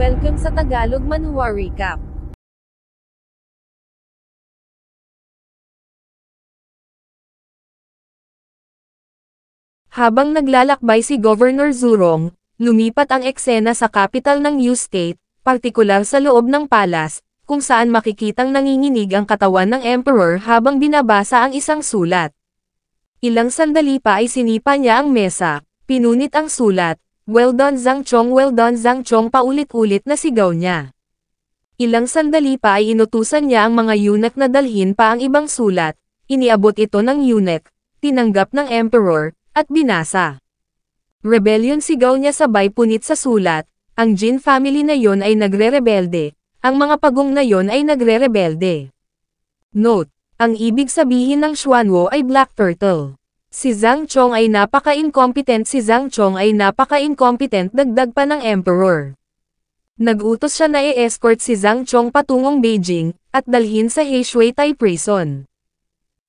Welcome sa Tagalog Manhwa Recap. Habang naglalakbay si Governor Zurong, lumipat ang eksena sa capital ng New State, partikular sa loob ng palace, kung saan makikitang nanginginig ang katawan ng Emperor habang binabasa ang isang sulat. Ilang sandali pa ay sinipa niya ang mesa, pinunit ang sulat, "Well done Zhang Chong, well done Zhang Chong," paulit-ulit na sigaw niya. Ilang sandali pa ay inutusan niya ang mga eunuch na dalhin pa ang ibang sulat, iniabot ito ng eunuch, tinanggap ng Emperor, at binasa. Rebellion, sigaw niya sabay punit sa sulat, ang Jin family na yon ay nagre-rebelde, ang mga pagong na yon ay nagre-rebelde. Note, ang ibig sabihin ng Xuanwo ay Black Turtle. Si Zhang Chong ay napaka-incompetent, dagdag pa ng Emperor. Nag-utos siya na i-escort si Zhang Chong patungong Beijing, at dalhin sa Heishuitai Prison.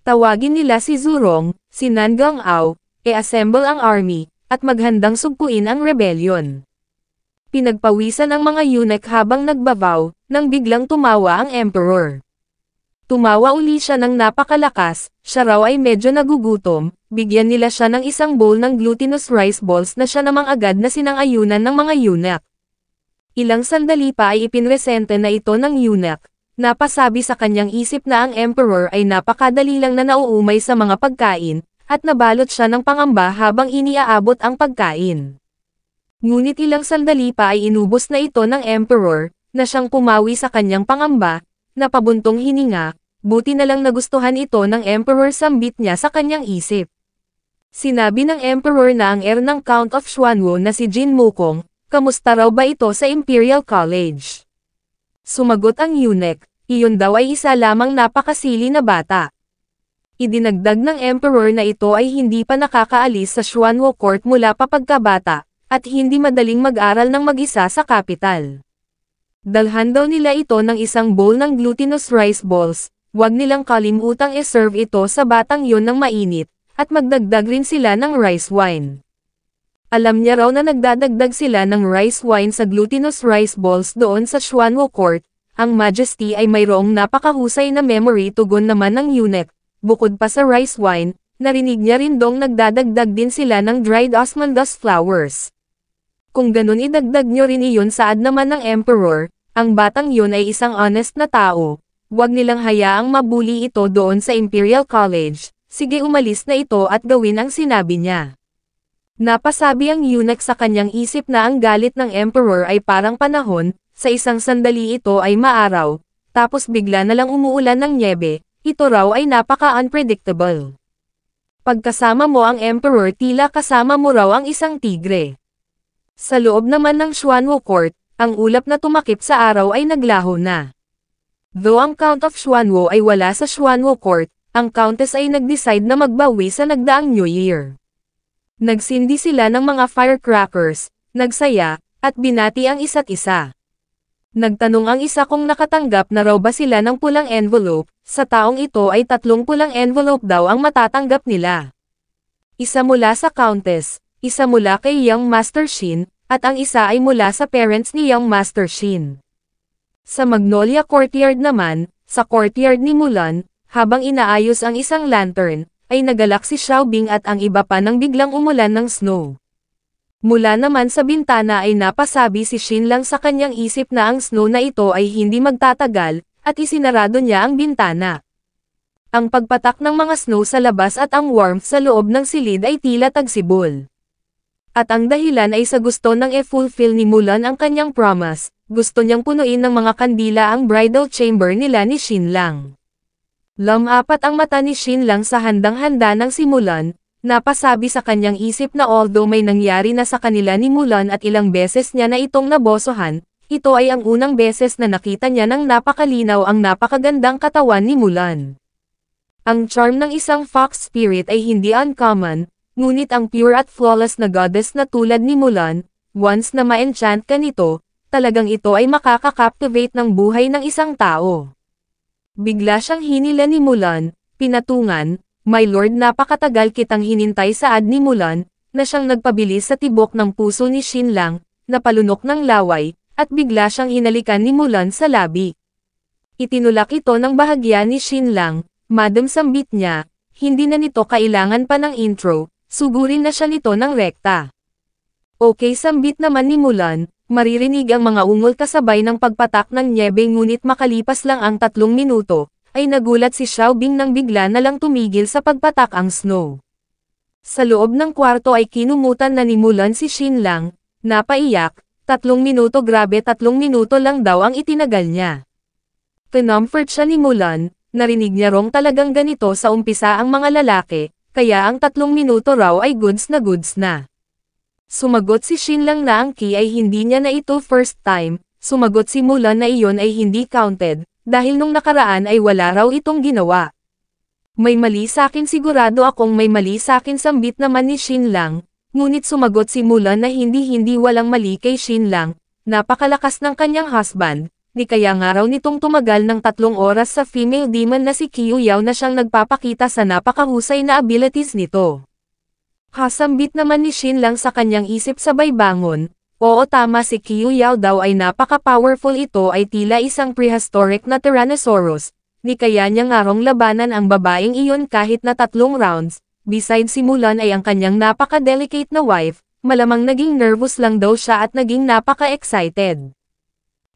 Tawagin nila si Zurong, si Nangang Ao, i-assemble ang army, at maghandang sugpuin ang rebellion. Pinagpawisan ang mga eunuch habang nagbabaw, nang biglang tumawa ang Emperor. Tumawa uli siya ng napakalakas, siya raw ay medyo nagugutom, bigyan nila siya ng isang bowl ng glutinous rice balls na siya namang agad na sinang-ayunan ng mga eunuch. Ilang sandali pa ay ipinresente na ito ng eunuch, napasabi sa kanyang isip na ang Emperor ay napakadali lang na nauumay sa mga pagkain, at nabalot siya ng pangamba habang iniaabot ang pagkain. Ngunit ilang sandali pa ay inubos na ito ng Emperor, na siyang pumawi sa kanyang pangamba, napabuntong hininga, buti na lang nagustuhan ito ng Emperor, sambit niya sa kanyang isip. Sinabi ng Emperor na ang heir ng Count of Xuanwo na si Jin Mukong, kamusta raw ba ito sa Imperial College? Sumagot ang eunuch, iyon daw ay isa lamang napakasili na bata. Idinagdag ng Emperor na ito ay hindi pa nakakaalis sa Xuanwo Court mula pa pagkabata, at hindi madaling mag-aral ng mag-isa sa capital. Dalhan daw nila ito ng isang bowl ng glutinous rice balls, huwag nilang kalimutang i-serve ito sa batang yon ng mainit, at magdagdag rin sila ng rice wine. Alam niya raw na nagdadagdag sila ng rice wine sa glutinous rice balls doon sa Xuanwo Court, ang Majesty ay mayroong napakahusay na memory, tugon naman ng eunuch. Bukod pa sa rice wine, narinig niya rin dong nagdadagdag din sila ng dried osmanthus flowers. Kung ganun idagdag nyo rin iyon, saad naman ng Emperor, ang batang yun ay isang honest na tao, huwag nilang hayaang mabuli ito doon sa Imperial College, sige umalis na ito at gawin ang sinabi niya. Napasabi ang eunuch sa kanyang isip na ang galit ng Emperor ay parang panahon, sa isang sandali ito ay maaraw, tapos bigla na lang umuulan ng nyebe. Ito raw ay napaka-unpredictable. Pagkasama mo ang Emperor, tila kasama mo raw ang isang tigre. Sa loob naman ng Xuanwo Court, ang ulap na tumakip sa araw ay naglaho na. Though ang Count of Xuanwo ay wala sa Xuanwo Court, ang Countess ay nag-decide na magbawi sa nagdaang New Year. Nagsindi sila ng mga firecrackers, nagsaya, at binati ang isa't isa. Nagtanong ang isa kung nakatanggap na raw ba sila ng pulang envelope, sa taong ito ay 3 pulang envelope daw ang matatanggap nila. Isa mula sa Countess, isa mula kay Young Master Shin, at ang isa ay mula sa parents ni Young Master Shin. Sa Magnolia Courtyard naman, sa courtyard ni Mulan, habang inaayos ang isang lantern, ay nagalak si Xiaobing at ang iba pa nang biglang umulan ng snow. Mula naman sa bintana ay napasabi si Shin lang sa kanyang isip na ang snow na ito ay hindi magtatagal, at isinarado niya ang bintana. Ang pagpatak ng mga snow sa labas at ang warmth sa loob ng silid ay tila tagsibol. At ang dahilan ay sa gusto ng e-fulfill ni Mulan ang kanyang promise, gusto niyang punuin ng mga kandila ang bridal chamber nila ni Shin lang. Lumapat ang mata ni Shin lang sa handang-handa ng simulan. Napasabi sa kanyang isip na although may nangyari na sa kanila ni Mulan at ilang beses niya na itong nabosohan, ito ay ang unang beses na nakita niya ng napakalinaw ang napakagandang katawan ni Mulan. Ang charm ng isang fox spirit ay hindi uncommon, ngunit ang pure at flawless na goddess na tulad ni Mulan, once na ma-enchant ka nito, talagang ito ay makaka-captivate ng buhay ng isang tao. Bigla siyang hinila ni Mulan, pinatungan, "My Lord, napakatagal kitang hinintay," saad ni Mulan, na siyang nagpabilis sa tibok ng puso ni Shin lang, napalunok ng laway, at bigla siyang hinalikan ni Mulan sa labi. Itinulak ito ng bahagya ni Xinlang, Madam sambit niya, hindi na nito kailangan pa ng intro, sugurin na siya nito ng rekta. Okay sambit naman ni Mulan, maririnig ang mga ungol kasabay ng pagpatak ng nyebe ngunit makalipas lang ang 3 minuto, ay nagulat si Xiaobing nang bigla na lang tumigil sa pagpatak ang Snow. Sa loob ng kwarto ay kinumutan na ni Mulan si Xinlang, napaiyak, 3 minuto grabe 3 minuto lang daw ang itinagal niya. Kinomfort siya ni Mulan, narinig niya rong talagang ganito sa umpisa ang mga lalaki, kaya ang 3 minuto raw ay goods na. Sumagot si Xinlang na ang key ay hindi niya na ito first time, sumagot si Mulan na iyon ay hindi counted, dahil nung nakaraan ay wala raw itong ginawa. May mali sakin sigurado akong may mali sakin sambit naman ni Xinlang, ngunit sumagot si Mulan na hindi walang mali kay Xinlang, napakalakas ng kanyang husband. Di kaya nga raw nitong tumagal ng 3 oras sa female demon na si Qiu Yao na siyang nagpapakita sa napakahusay na abilities nito. Kasambit naman ni Xinlang sa kanyang isip sabay bangon, oo tama si Qiu Yao daw ay napaka-powerful ito ay tila isang prehistoric na Tyrannosaurus, di kaya niya nga rong labanan ang babaeng iyon kahit na 3 rounds, besides si Mulan ay ang kanyang napaka-delicate na wife, malamang naging nervous lang daw siya at naging napaka-excited.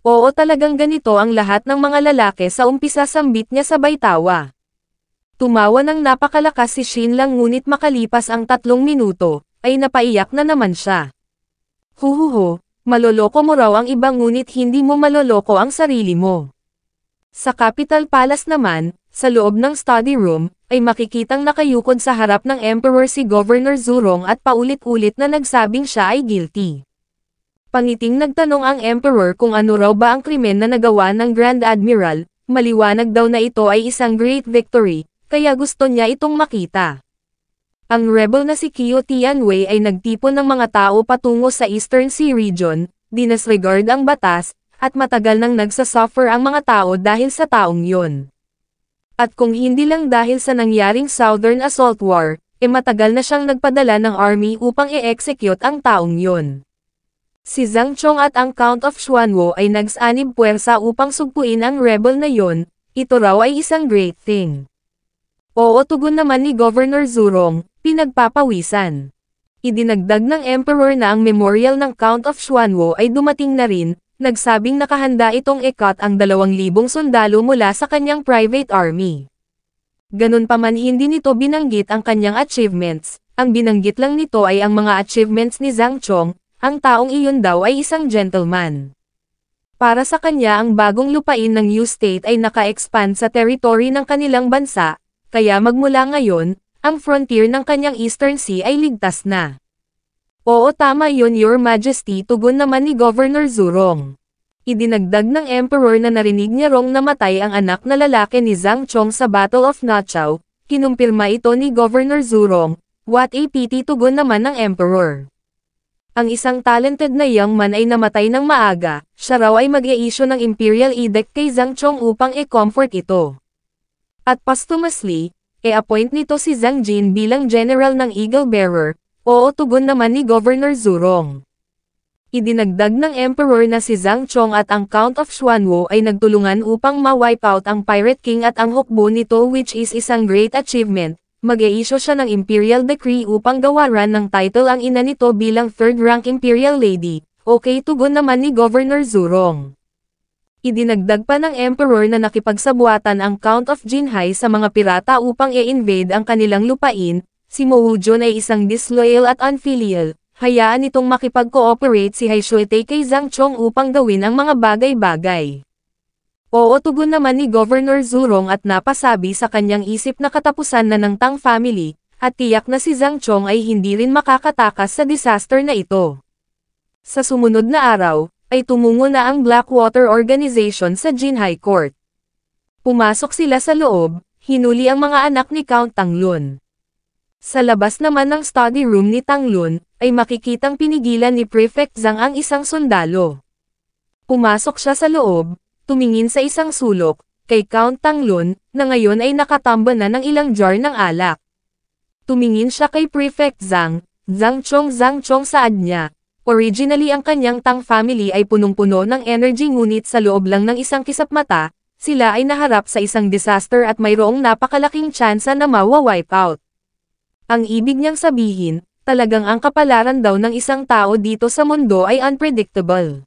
Oo talagang ganito ang lahat ng mga lalaki sa umpisa sambit niya sabay tawa. Tumawa ng napakalakas si Xinlang ngunit makalipas ang 3 minuto, ay napaiyak na naman siya. Huhuho, maloloko mo raw ang iba ngunit hindi mo maloloko ang sarili mo. Sa Capital Palace naman, sa loob ng study room, ay makikitang nakayukod sa harap ng Emperor si Governor Zurong at paulit-ulit na nagsabing siya ay guilty. Pangiting nagtanong ang Emperor kung ano raw ba ang krimen na nagawa ng Grand Admiral, maliwanag daw na ito ay isang great victory, kaya gusto niya itong makita. Ang rebel na si Qiu Tianwei ay nagtipon ng mga tao patungo sa Eastern Sea Region, dinisregard ang batas, at matagal nang nagsasuffer ang mga tao dahil sa taong yon. At kung hindi lang dahil sa nangyaring Southern Assault War, matagal na siyang nagpadala ng army upang i-execute ang taong yon. Si Zhang Chong at ang Count of Xuanwo ay nagsanib puwersa upang sugpuin ang rebel na yon, ito raw ay isang great thing. Oo tugon naman ni Governor Zurong, pinagpapawisan. Idinagdag ng Emperor na ang memorial ng Count of Xuanwo ay dumating na rin, nagsabing nakahanda itong ikat ang 2,000 sundalo mula sa kanyang private army. Ganun pa man hindi nito binanggit ang kanyang achievements, ang binanggit lang nito ay ang mga achievements ni Zhang Chong. Ang taong iyon daw ay isang gentleman. Para sa kanya ang bagong lupain ng New State ay naka-expand sa territory ng kanilang bansa, kaya magmula ngayon, ang frontier ng kanyang Eastern Sea ay ligtas na. Oo tama yun Your Majesty tugon naman ni Governor Zurong. Idinagdag ng Emperor na narinig niya rong namatay ang anak na lalaki ni Zhang Chong sa Battle of Nachao, kinumpirma ito ni Governor Zurong, what a pity tugon naman ng Emperor. Ang isang talented na young man ay namatay ng maaga, siya raw ay mag-i-issue ng Imperial Edict kay Zhang Chong upang i-comfort ito. At posthumously, appoint nito si Zhang Jin bilang General ng Eagle Bearer, oo tugon naman ni Governor Zurong. Idinagdag ng Emperor na si Zhang Chong at ang Count of Xuanwo ay nagtulungan upang ma-wipe out ang Pirate King at ang hukbo nito which is isang great achievement. Mag-i-issue siya ng Imperial Decree upang gawaran ng title ang ina nito bilang third-rank Imperial Lady, okay tugon naman ni Governor Zurong. Idinagdag pa ng Emperor na nakipagsabuatan ang Count of Jinhai sa mga pirata upang i-invade ang kanilang lupain, si Mo Wuzhong ay isang disloyal at unfilial, hayaan nitong makipag-cooperate si Hai Shuitei kay Zhang Chong upang gawin ang mga bagay-bagay. Oo tugon naman ni Governor Zurong at napasabi sa kanyang isip na katapusan na ng Tang family, at tiyak na si Zhang Chong ay hindi rin makakatakas sa disaster na ito. Sa sumunod na araw, ay tumungo na ang Blackwater Organization sa Jinhai Court. Pumasok sila sa loob, hinuli ang mga anak ni Count Tanglun. Sa labas naman ng study room ni Tanglun, ay makikitang pinigilan ni Prefect Zhang ang isang sundalo. Pumasok siya sa loob, tumingin sa isang sulok, kay Count Tanglun, na ngayon ay nakatamba na ng ilang jar ng alak. Tumingin siya kay Prefect Zhang Chong saad niya, Originally ang kanyang Tang family ay punong-puno ng energy ngunit sa loob lang ng isang kisap mata, sila ay naharap sa isang disaster at mayroong napakalaking tsansa na mawa-wipe out. Ang ibig niyang sabihin, talagang ang kapalaran daw ng isang tao dito sa mundo ay unpredictable.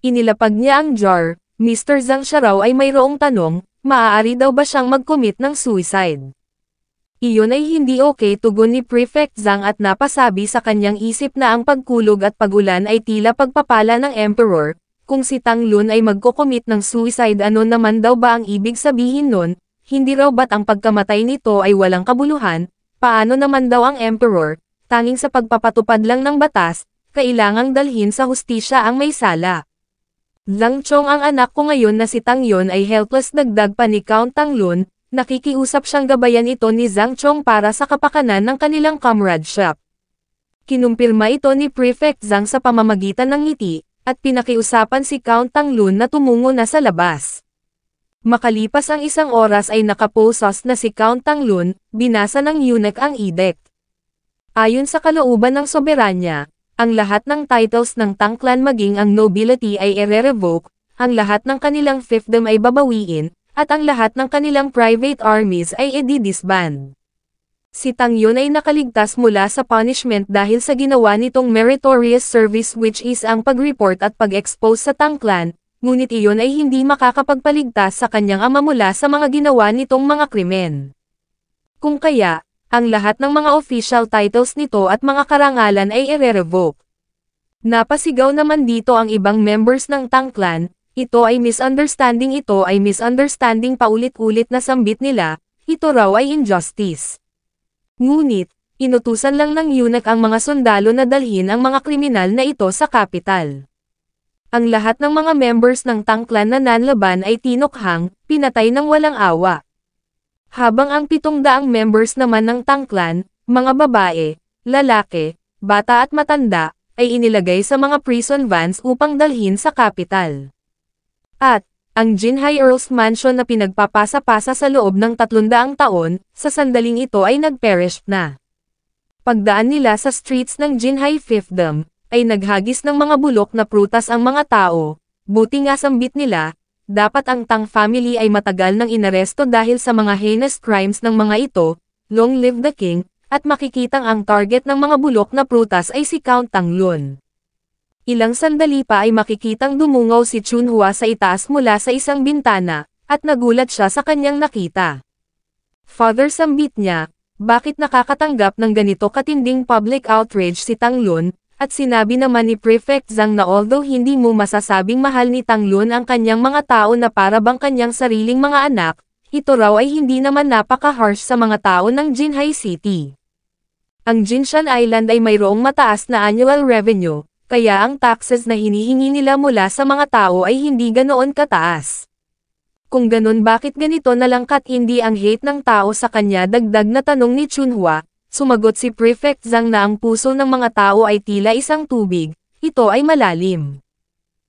Inilapag niya ang jar. Mr. Zhang siya raw ay mayroong tanong, maaari daw ba siyang mag-commit ng suicide? Iyon ay hindi okay, tugon ni Prefect Zhang at napasabi sa kanyang isip na ang pagkulog at pagulan ay tila pagpapala ng Emperor. Kung si Tang Lun ay magko-commit ng suicide, ano naman daw ba ang ibig sabihin nun? Hindi raw ba't ang pagkamatay nito ay walang kabuluhan? Paano naman daw ang Emperor? Tanging sa pagpapatupad lang ng batas, kailangang dalhin sa hustisya ang may sala. Zhang Chong, ang anak ko ngayon na si Tang Yun ay helpless, dagdag pa ni Count Tang Lun. Nakikiusap siyang gabayan ito ni Zhang Chong para sa kapakanan ng kanilang comradeship. Kinumpirma ito ni Prefect Zhang sa pamamagitan ng ngiti, at pinakiusapan si Count Tang Lun na tumungo na sa labas. Makalipas ang isang oras ay nakaposos na si Count Tang Lun, binasa ng eunuch ang edict. Ayon sa kalooban ng soberanya, ang lahat ng titles ng Tang clan maging ang nobility ay ire-revoke, ang lahat ng kanilang fiefdom ay babawiin, at ang lahat ng kanilang private armies ay i-disband. Si Tang Yun ay nakaligtas mula sa punishment dahil sa ginawa nitong meritorious service, which is ang pag-report at pag-expose sa Tang clan, ngunit iyon ay hindi makakapagpaligtas sa kanyang ama mula sa mga ginawa nitong mga krimen. Kung kaya, ang lahat ng mga official titles nito at mga karangalan ay ire-revoke. Napasigaw naman dito ang ibang members ng Tang clan. Ito ay misunderstanding, paulit-ulit na sambit nila, ito raw ay injustice. Ngunit, inutusan lang ng eunuch ang mga sundalo na dalhin ang mga kriminal na ito sa kapital. Ang lahat ng mga members ng Tang clan na nanlaban ay tinukhang, pinatay ng walang awa. Habang ang 700 members naman ng Tang clan, mga babae, lalaki, bata at matanda, ay inilagay sa mga prison vans upang dalhin sa kapital. At, ang Jinhai Earl's Mansion na pinagpapasa-pasa sa loob ng 300 taon, sa sandaling ito ay nag-perish na. Pagdaan nila sa streets ng Jinhai Fiefdom, ay naghagis ng mga bulok na prutas ang mga tao, buti nga sambit nila, dapat ang Tang family ay matagal nang inaresto dahil sa mga heinous crimes ng mga ito, long live the king, at makikitang ang target ng mga bulok na prutas ay si Count Tang Lun. Ilang sandali pa ay makikitang dumungaw si Chunhua sa itaas mula sa isang bintana, at nagulat siya sa kanyang nakita. Father, sambit niya, bakit nakakatanggap ng ganito katinding public outrage si Tang Lun, at sinabi naman ni Prefect Zhang na although hindi mo masasabing mahal ni Tang Lun ang kanyang mga tao na para bang kanyang sariling mga anak, ito raw ay hindi naman napaka-harsh sa mga tao ng Jinhai City. Ang Jinshan Island ay mayroong mataas na annual revenue, kaya ang taxes na hinihingi nila mula sa mga tao ay hindi ganoon kataas. Kung ganun, bakit ganito nalangkat hindi ang hate ng tao sa kanya, dagdag na tanong ni Chunhua. Sumagot si Prefect Zhang na ang puso ng mga tao ay tila isang tubig, ito ay malalim.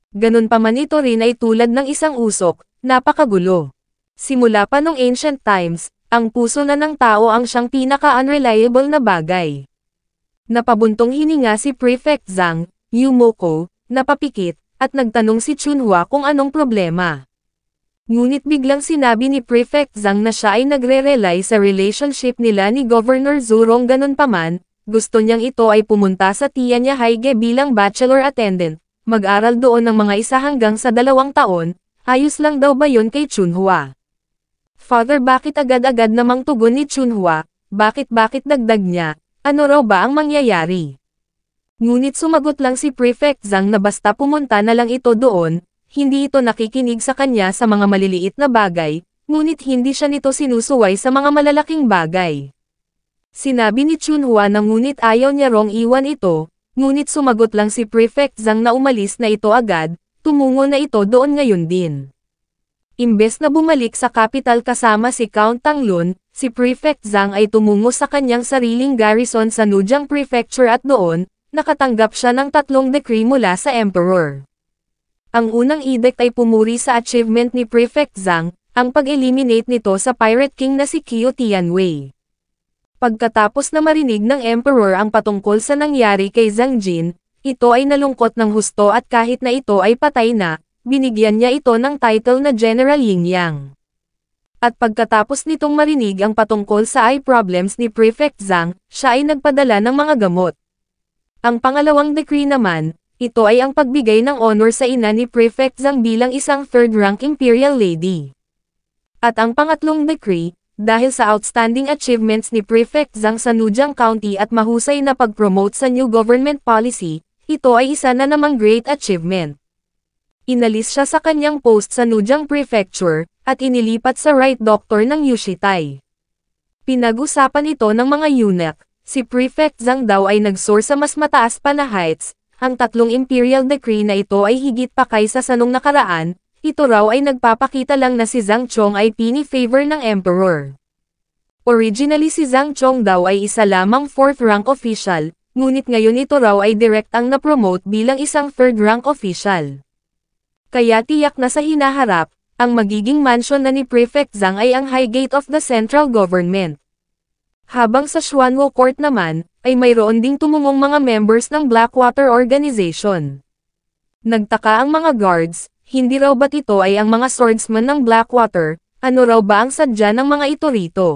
Ganun pa man, ito rin ay tulad ng isang usok, napakagulo. Simula pa nung ancient times, ang puso na ng tao ang siyang pinaka-unreliable na bagay. Napabuntong hininga si Prefect Zhang, Yumoko, napapikit, at nagtanong si Chunhua kung anong problema. Ngunit biglang sinabi ni Prefect Zhang na siya ay nagre-rely sa relationship nila ni Governor Zurong. Ganun pa man, gusto niyang ito ay pumunta sa Tianya Haige bilang bachelor attendant, mag-aral doon ng mga 1 hanggang sa 2 taon, ayos lang daw ba yun kay Chunhua? Father, bakit agad-agad namang tugon ni Chunhua, bakit dagdag niya, ano raw ba ang mangyayari? Ngunit sumagot lang si Prefect Zhang na basta pumunta na lang ito doon, hindi ito nakikinig sa kanya sa mga maliliit na bagay, ngunit hindi siya nito sinusuway sa mga malalaking bagay. Sinabi ni Chunhua na ngunit ayaw niya rong iwan ito, ngunit sumagot lang si Prefect Zhang na umalis na ito agad, tumungo na ito doon ngayon din. Imbes na bumalik sa kapital kasama si Count Tang Lun, si Prefect Zhang ay tumungo sa kanyang sariling garrison sa Nujiang Prefecture at doon, nakatanggap siya ng 3 decree mula sa Emperor. Ang unang edict ay pumuri sa achievement ni Prefect Zhang, ang pag-eliminate nito sa Pirate King na si Qiu Tianwei. Pagkatapos na marinig ng Emperor ang patungkol sa nangyari kay Zhang Jin, ito ay nalungkot ng husto at kahit na ito ay patay na, binigyan niya ito ng title na General Yin-Yang. At pagkatapos nitong marinig ang patungkol sa eye problems ni Prefect Zhang, siya ay nagpadala ng mga gamot. Ang pangalawang decree naman, ito ay ang pagbigay ng honor sa ina ni Prefect Zhang bilang isang third-rank Imperial Lady. At ang pangatlong decree, dahil sa outstanding achievements ni Prefect Zhang sa Nujiang County at mahusay na pag-promote sa new government policy, ito ay isa na namang great achievement. Inalis siya sa kanyang post sa Nujiang Prefecture, at inilipat sa right doctor ng Yushitai. Pinag-usapan ito ng mga eunuch, si Prefect Zhang daw ay nag-soar sa mas mataas pa na heights. Ang tatlong imperial decree na ito ay higit pa kaysa sa nung nakaraan, ito raw ay nagpapakita lang na si Zhang Chong ay pini-favor ng emperor. Originally si Zhang Chong daw ay isa lamang 4th rank official, ngunit ngayon ito raw ay direct ang na-promote bilang isang 3rd rank official. Kaya tiyak na sa hinaharap, ang magiging mansion na ni Prefect Zhang ay ang high gate of the central government. Habang sa Xuanwo Court naman, ay mayroon ding tumungong mga members ng Blackwater Organization. Nagtaka ang mga guards, hindi raw ba't ito ay ang mga swordsman ng Blackwater, ano raw ba ang sadya ng mga ito rito?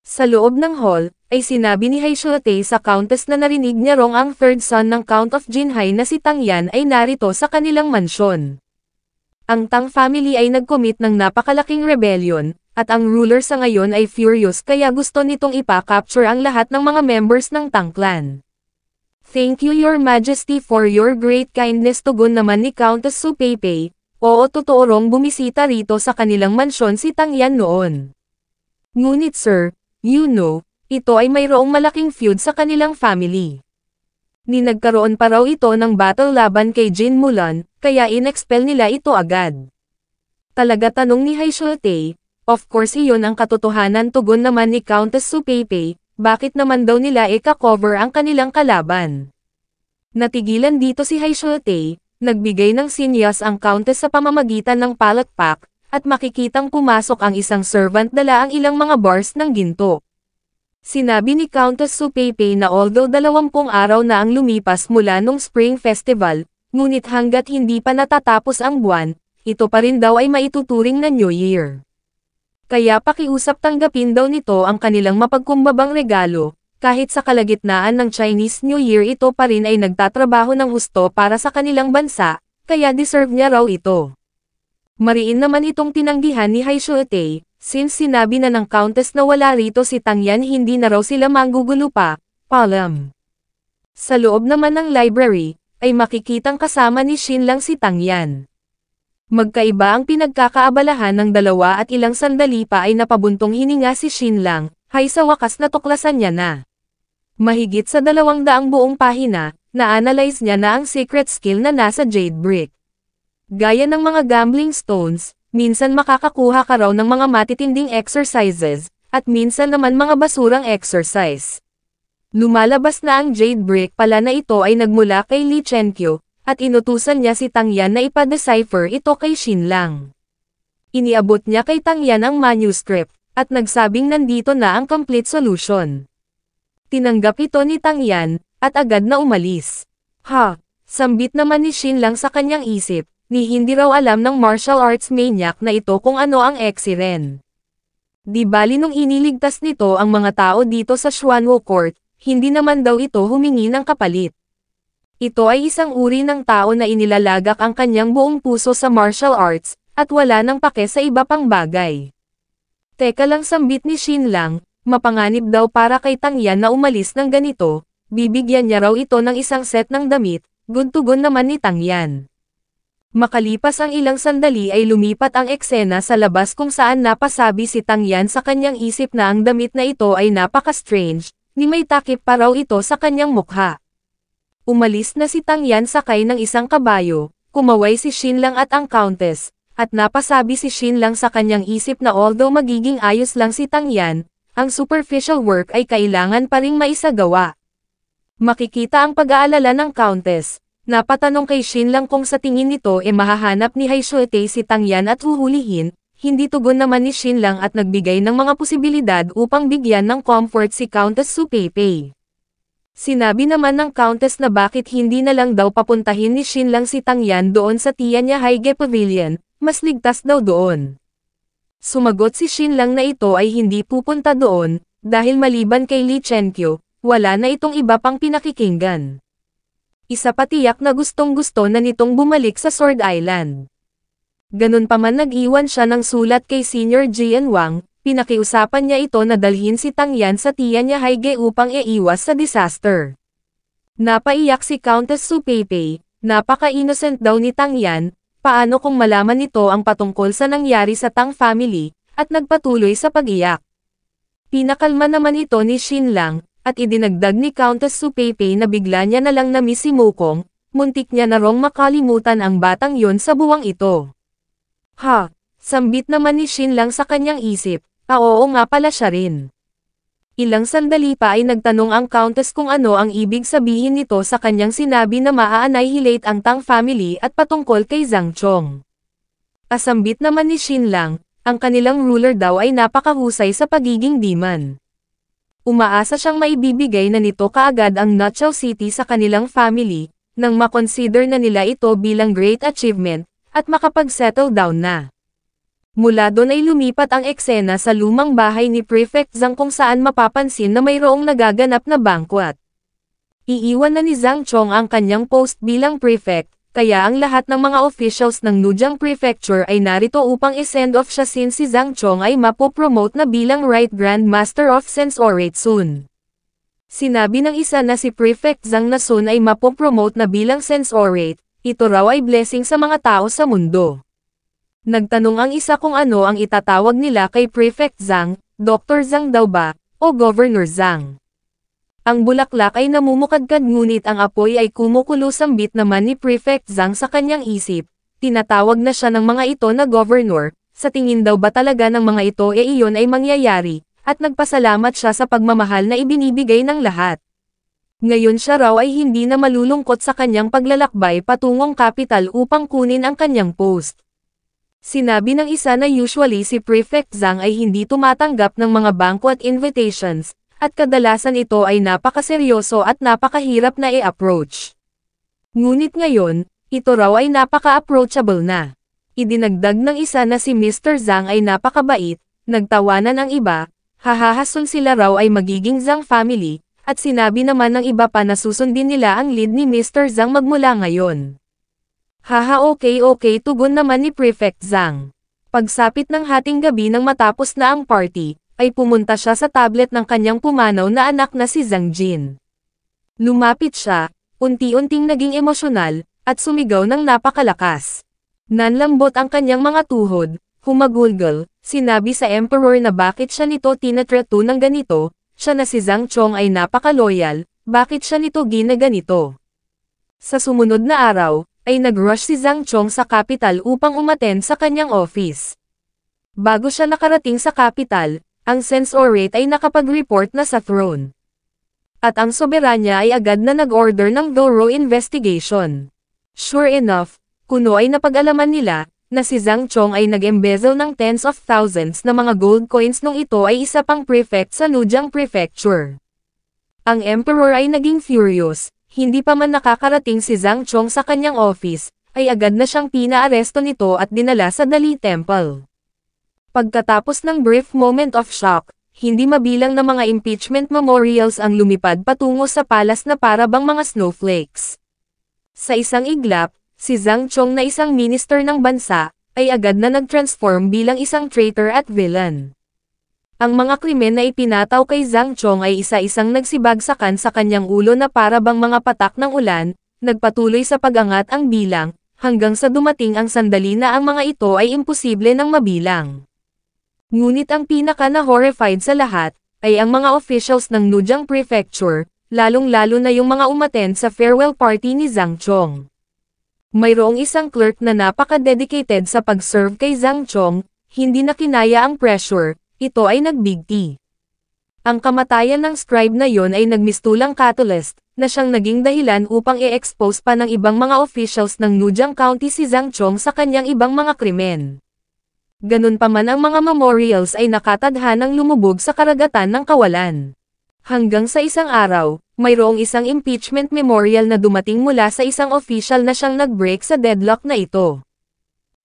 Sa loob ng hall, ay sinabi ni Haishulate sa Countess na narinig niya rong ang third son ng Count of Jinhai na si Tang Yan ay narito sa kanilang mansyon. Ang Tang family ay nag-commit ng napakalaking rebellion, at ang ruler sa ngayon ay furious kaya gusto nitong ipa-capture ang lahat ng mga members ng Tang clan. Thank you Your Majesty for your great kindness, tugon naman ni Countess Su Peipei. Oo, totoo rong bumisita rito sa kanilang mansyon si Tang Yan noon. Ngunit sir, you know, ito ay mayroong malaking feud sa kanilang family. Nagkaroon pa raw ito ng battle laban kay Jin Mulan, kaya in-expel nila ito agad. Talaga, tanong ni Haishulate. Of course iyon ang katotohanan, tugon naman ni Countess Su Peipei, bakit naman daw nila ika-cover ang kanilang kalaban? Natigilan dito si Haishulate, nagbigay ng sinyas ang Countess sa pamamagitan ng palakpak, at makikitang pumasok ang isang servant dala ang ilang mga bars ng ginto. Sinabi ni Countess Su Peipei na although 20 araw na ang lumipas mula nung Spring Festival, ngunit hanggat hindi pa natatapos ang buwan, ito pa rin daw ay maituturing na New Year. Kaya pakiusap tanggapin daw nito ang kanilang mapagkumbabang regalo, kahit sa kalagitnaan ng Chinese New Year ito pa rin ay nagtatrabaho ng husto para sa kanilang bansa, kaya deserve niya raw ito. Mariin naman itong tinanggihan ni Haishulate, since sinabi na ng Countess na wala rito si Tang Yan hindi na raw sila manggugulo pa, palam. Sa loob naman ng library, ay makikitang kasama ni Xin Lang si Tang Yan. Magkaiba ang pinagkakaabalahan ng dalawa at ilang sandali pa ay napabuntong hininga si Xin Lang, hay sa wakas natuklasan niya na. Mahigit sa 200 buong pahina, na-analyze niya na ang secret skill na nasa Jade Brick. Gaya ng mga gambling stones, minsan makakakuha ka raw ng mga matitinding exercises, at minsan naman mga basurang exercise. Lumalabas na ang Jade Brick pala na ito ay nagmula kay Li Chenkyo, at inutusan niya si Tang Yan na ipa-decipher ito kay Xin Lang. Iniabot niya kay Tang Yan ang manuscript, at nagsabing nandito na ang complete solution. Tinanggap ito ni Tang Yan, at agad na umalis. Sambit naman ni Xin Lang sa kanyang isip, ni hindi raw alam ng martial arts maniac na ito kung ano ang Exiren. Di bali nung iniligtas nito ang mga tao dito sa Xuanwo Court, hindi naman daw ito humingi ng kapalit. Ito ay isang uri ng tao na inilalagak ang kanyang buong puso sa martial arts, at wala nang pake sa iba pang bagay. Teka lang, sambit ni Xin Lang, mapanganib daw para kay Tang Yan na umalis ng ganito, bibigyan niya raw ito ng isang set ng damit, guntugon naman ni Tang Yan. Makalipas ang ilang sandali ay lumipat ang eksena sa labas kung saan napasabi si Tang Yan sa kanyang isip na ang damit na ito ay napaka-strange, ni may takip pa raw ito sa kanyang mukha. Umalis na si Tang Yan sakay ng isang kabayo, kumaway si Xin Lang at ang Countess, at napasabi si Xin Lang sa kanyang isip na although magiging ayos lang si Tang Yan, ang superficial work ay kailangan pa ring maisagawa. Makikita ang pag-aalala ng Countess. Napatanong kay Xin Lang kung sa tingin nito mahahanap ni Haishulate si Tang Yan at huhulihin, hindi tugon naman ni Xin Lang at nagbigay ng mga posibilidad upang bigyan ng comfort si Countess Su Peipei. Sinabi naman ng Countess na bakit hindi na lang daw papuntahin ni Xinlang si Tang Yan doon sa Tianya Haige Pavilion, mas ligtas daw doon. Sumagot si Xinlang na ito ay hindi pupunta doon, dahil maliban kay Li Chenkyo, wala na itong iba pang pinakikinggan. Isa pa tiyak na gustong-gusto na nitong bumalik sa Sword Island. Ganun pa man nag-iwan siya ng sulat kay Senior Jian Wang, pinakiusapan niya ito na dalhin si Tang Yan sa Tianya Haige upang iiwas sa disaster. Napaiyak si Countess Su Peipei, napaka-innocent daw ni Tang Yan, paano kung malaman nito ang patungkol sa nangyari sa Tang family, at nagpatuloy sa pag-iyak. Pinakalma naman ito ni Xinlang, at idinagdag ni Countess Su Peipei na bigla niya na lang na-miss si Mukong, muntik niya na rong makalimutan ang batang yon sa buwang ito. Ha, sambit naman ni Xinlang sa kanyang isip, oo nga pala siya rin. Ilang sandali pa ay nagtanong ang Countess kung ano ang ibig sabihin nito sa kanyang sinabi na maa-annihilate ang Tang family at patungkol kay Zhang Chong. Kasambit naman ni Xinlang, ang kanilang ruler daw ay napakahusay sa pagiging demon. Umaasa siyang maibibigay na nito kaagad ang Nutshell City sa kanilang family, nang makonsider na nila ito bilang great achievement, at makapag-settle down na. Mula doon ay lumipat ang eksena sa lumang bahay ni Prefect Zhang kung saan mapapansin na mayroong nagaganap na banquet. Iiwan na ni Zhang Chong ang kanyang post bilang prefect, kaya ang lahat ng mga officials ng Nujiang Prefecture ay narito upang i-send off siya since si Zhang Chong ay mapopromote na bilang Right Grand Master of Sensorate soon. Sinabi ng isa na si Prefect Zhang na soon ay mapopromote na bilang Sensorate, ito raw ay blessing sa mga tao sa mundo. Nagtanong ang isa kung ano ang itatawag nila kay Prefect Zhang, Dr. Zhang daw ba, o Governor Zhang. Ang bulaklak ay namumukadkad ngunit ang apoy ay kumukulo sambit naman ni Prefect Zhang sa kanyang isip, tinatawag na siya ng mga ito na Governor, sa tingin daw ba talaga ng mga ito iyon ay mangyayari, at nagpasalamat siya sa pagmamahal na ibinibigay ng lahat. Ngayon siya raw ay hindi na malulungkot sa kanyang paglalakbay patungong capital upang kunin ang kanyang post. Sinabi ng isa na usually si Prefect Zhang ay hindi tumatanggap ng mga banquet invitations, at kadalasan ito ay napakaseryoso at napakahirap na i-approach. Ngunit ngayon, ito raw ay napaka-approachable na. Idinagdag ng isa na si Mr. Zhang ay napakabait, nagtawanan ang iba, hahahason sila raw ay magiging Zhang family, at sinabi naman ng iba pa na susundin nila ang lead ni Mr. Zhang magmula ngayon. Haha okay tugon naman ni Prefect Zhang. Pagsapit ng hating gabi nang matapos na ang party, ay pumunta siya sa tablet ng kanyang pumanaw na anak na si Zhang Jin. Lumapit siya, unti-unting naging emosyonal, at sumigaw ng napakalakas. Nanlambot ang kanyang mga tuhod, humagulgol, sinabi sa Emperor na bakit siya nito tinatreto ng ganito, siya na si Zhang Chong ay napaka-loyal, bakit siya nito ginaganito. Sa sumunod na araw, ay nag-rush si Zhang Chong sa capital upang umattend sa kanyang office. Bago siya nakarating sa capital, ang Sensorate ay nakapag-report na sa throne. At ang soberanya ay agad na nag-order ng thorough investigation. Sure enough, kuno ay napag-alaman nila, na si Zhang Chong ay nag-embezzle ng tens of thousands na mga gold coins nung ito ay isa pang prefect sa Nujiang Prefecture. Ang Emperor ay naging furious, hindi pa man nakakarating si Zhang Chong sa kanyang office, ay agad na siyang pinaaresto nito at dinala sa Dali Temple. Pagkatapos ng brief moment of shock, hindi mabilang na mga impeachment memorials ang lumipad patungo sa palace na para bang mga snowflakes. Sa isang iglap, si Zhang Chong na isang minister ng bansa, ay agad na nag-transform bilang isang traitor at villain. Ang mga krimen na ipinataw kay Zhang Chong ay isa-isang nagsibagsakan sa kanyang ulo na para bang mga patak ng ulan, nagpatuloy sa pag-angat ang bilang, hanggang sa dumating ang sandali na ang mga ito ay imposible nang mabilang. Ngunit ang pinaka-na-horrified sa lahat, ay ang mga officials ng Nujiang Prefecture, lalong-lalo na yung mga umattend sa farewell party ni Zhang Chong. Mayroong isang clerk na napaka-dedicated sa pag-serve kay Zhang Chong, hindi na kinaya ang pressure, ito ay nag-big T. Ang kamatayan ng scribe na yon ay nagmistulang catalyst, na siyang naging dahilan upang i-expose pa ng ibang mga officials ng Nujiang County si Zhang Chong sa kanyang ibang mga krimen. Ganun pa man ang mga memorials ay nakatadhanang lumubog sa karagatan ng kawalan. Hanggang sa isang araw, mayroong isang impeachment memorial na dumating mula sa isang official na siyang nag-break sa deadlock na ito.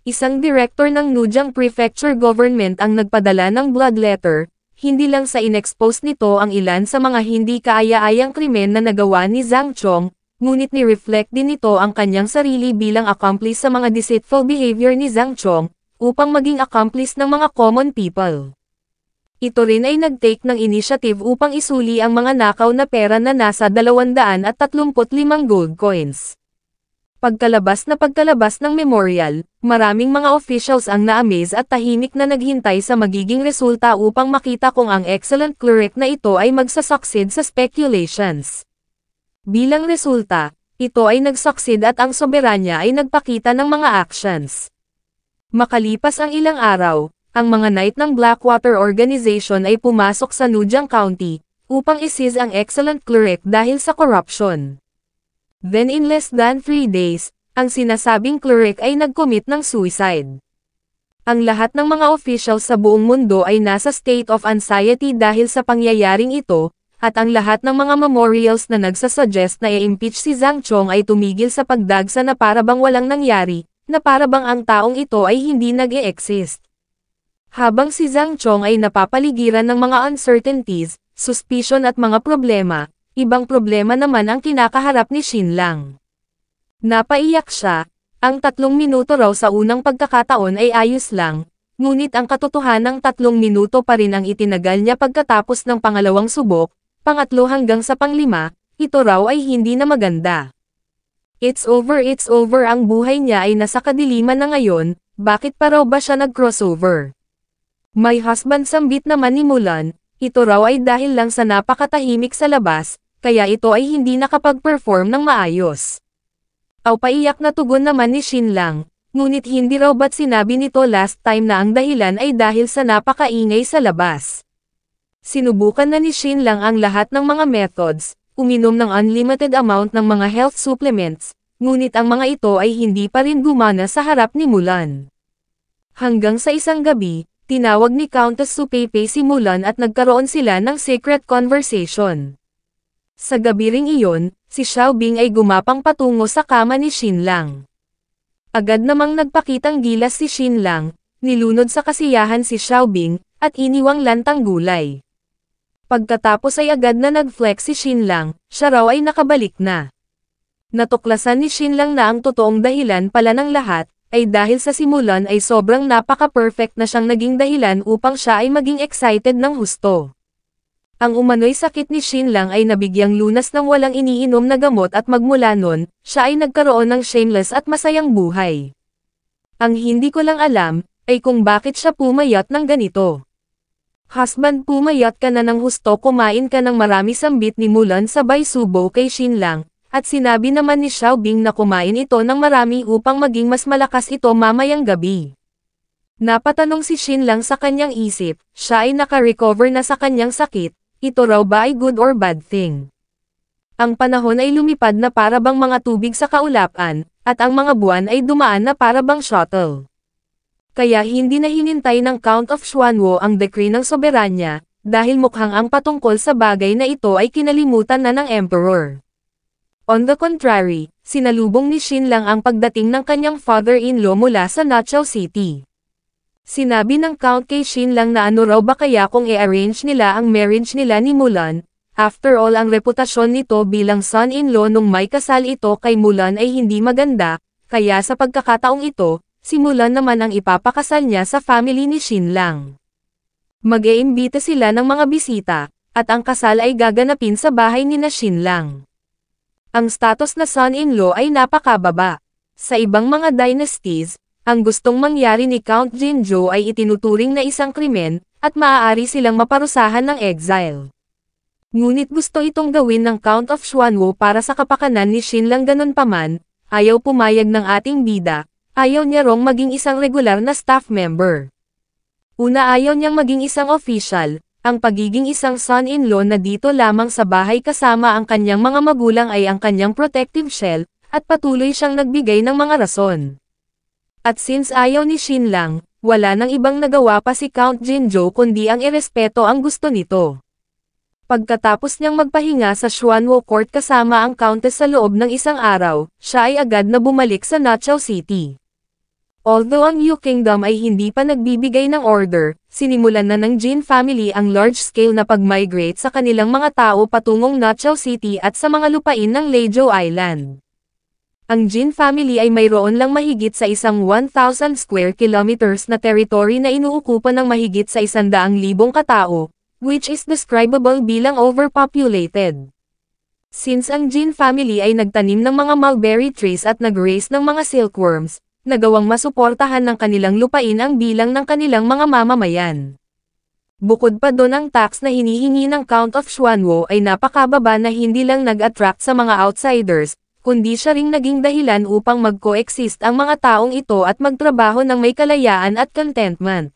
Isang director ng Nujang Prefecture Government ang nagpadala ng blood letter, hindi lang sa inexpose nito ang ilan sa mga hindi kaaya-ayang krimen na nagawa ni Zhang Chong, ngunit ni-reflect din nito ang kanyang sarili bilang accomplice sa mga deceitful behavior ni Zhang Chong, upang maging accomplice ng mga common people. Ito rin ay nag-take ng initiative upang isuli ang mga nakaw na pera na nasa 235 gold coins. Pagkalabas ng memorial, maraming mga officials ang na-amaze at tahimik na naghintay sa magiging resulta upang makita kung ang excellent cleric na ito ay magsasucceed sa speculations. Bilang resulta, ito ay nagsucceed at ang soberanya ay nagpakita ng mga actions. Makalipas ang ilang araw, ang mga knight ng Blackwater Organization ay pumasok sa Nujang County, upang i-seize ang excellent cleric dahil sa corruption. Then in less than 3 days, ang sinasabing cleric ay nag-commit ng suicide. Ang lahat ng mga officials sa buong mundo ay nasa state of anxiety dahil sa pangyayaring ito, at ang lahat ng mga memorials na nagsasuggest na i-impeach si Zhang Chong ay tumigil sa pagdagsa na parabang walang nangyari, na parabang ang taong ito ay hindi nag-e-exist. Habang si Zhang Chong ay napapaligiran ng mga uncertainties, suspicion at mga problema, ibang problema naman ang kinakaharap ni Xin Lang. Napaiyak siya, ang 3 minuto raw sa unang pagkakataon ay ayos lang, ngunit ang katotohanang 3 minuto pa rin ang itinagal niya pagkatapos ng pangalawang subok, pangatlo hanggang sa panglima, ito raw ay hindi na maganda. It's over ang buhay niya ay nasa kadiliman na ngayon, bakit pa raw ba siya nag-crossover? My husband sambit naman ni Mulan, ito raw ay dahil lang sa napakatahimik sa labas, kaya ito ay hindi nakapag-perform ng maayos. Paiyak na tugon naman ni Xin Lang, ngunit hindi raw ba't sinabi nito last time na ang dahilan ay dahil sa napakaingay sa labas. Sinubukan na ni Xin Lang ang lahat ng mga methods, uminom ng unlimited amount ng mga health supplements, ngunit ang mga ito ay hindi pa rin gumana sa harap ni Mulan. Hanggang sa isang gabi, tinawag ni Countess Su Peipei si Mulan at nagkaroon sila ng secret conversation. Sa gabi ring iyon, si Xiaobing ay gumapang patungo sa kama ni Xin Lang. Agad namang nagpakitang gilas si Xin Lang, nilunod sa kasiyahan si Xiaobing, at iniwang lantang gulay. Pagkatapos ay agad na nag-flex si Xin Lang, siya raw ay nakabalik na. Natuklasan ni Xin Lang na ang totoong dahilan pala ng lahat, ay dahil sa simulan ay sobrang napaka-perfect na siyang naging dahilan upang siya ay maging excited ng husto. Ang umano'y sakit ni Xin Lang ay nabigyang lunas ng walang iniinom na gamot at magmula nun, siya ay nagkaroon ng shameless at masayang buhay. Ang hindi ko lang alam, ay kung bakit siya pumayat ng ganito. Husband, pumayat ka na ng husto, kumain ka ng marami, sambit ni Mulan sabay subo kay Xin Lang. At sinabi naman ni Xiaobing na kumain ito ng marami upang maging mas malakas ito mamayang gabi. Napatanong si Xin Lang sa kanyang isip, siya ay naka-recover na sa kanyang sakit, ito raw ba ay good or bad thing? Ang panahon ay lumipad na parabang mga tubig sa kaulapan, at ang mga buwan ay dumaan na parabang shuttle. Kaya hindi na hinintay ng Count of Xuanwo ang decree ng soberanya, dahil mukhang ang patungkol sa bagay na ito ay kinalimutan na ng Emperor. On the contrary, sinalubong ni Xin Lang ang pagdating ng kanyang father-in-law mula sa Nachao City. Sinabi ng Count kay Xin Lang na ano raw ba kaya kung i-arrange nila ang marriage nila ni Mulan, after all ang reputasyon nito bilang son-in-law nung may kasal ito kay Mulan ay hindi maganda, kaya sa pagkakataong ito, si Mulan naman ang ipapakasal niya sa family ni Xin Lang. Mag-iimbita sila ng mga bisita, at ang kasal ay gaganapin sa bahay ni na Xin Lang. Ang status na son-in-law ay napakababa. Sa ibang mga dynasties, ang gustong mangyari ni Count Jinzhou ay itinuturing na isang krimen, at maaari silang maparusahan ng exile. Ngunit gusto itong gawin ng Count of Xuanwo para sa kapakanan ni Xin Lang, ganun paman, ayaw pumayag ng ating bida, ayaw niya rong maging isang regular na staff member. Una, ayaw niyang maging isang official. Ang pagiging isang son-in-law na dito lamang sa bahay kasama ang kanyang mga magulang ay ang kanyang protective shell, at patuloy siyang nagbigay ng mga rason. At since ayaw ni Xin Lang, wala nang ibang nagawa pa si Count Jinzhou kundi ang irespeto ang gusto nito. Pagkatapos niyang magpahinga sa Xuanwo Court kasama ang Countess sa loob ng isang araw, siya ay agad na bumalik sa Nachao City. Although ang Yu Kingdom ay hindi pa nagbibigay ng order, sinimulan na ng Jin family ang large-scale na pag-migrate sa kanilang mga tao patungong Nachao City at sa mga lupain ng Leizhou Island. Ang Jin family ay mayroon lang mahigit sa isang 1,000 square kilometers na territory na inuukupan ng mahigit sa 100,000 katao, which is describable bilang overpopulated. Since ang Jin family ay nagtanim ng mga mulberry trees at nag-raise ng mga silkworms, nagawang masuportahan ng kanilang lupain ang bilang ng kanilang mga mamamayan. Bukod pa doon ang tax na hinihingi ng Count of Xuanwo ay napakababa na hindi lang nag-attract sa mga outsiders, kundi siya ring naging dahilan upang mag-coexist ang mga taong ito at magtrabaho ng may kalayaan at contentment.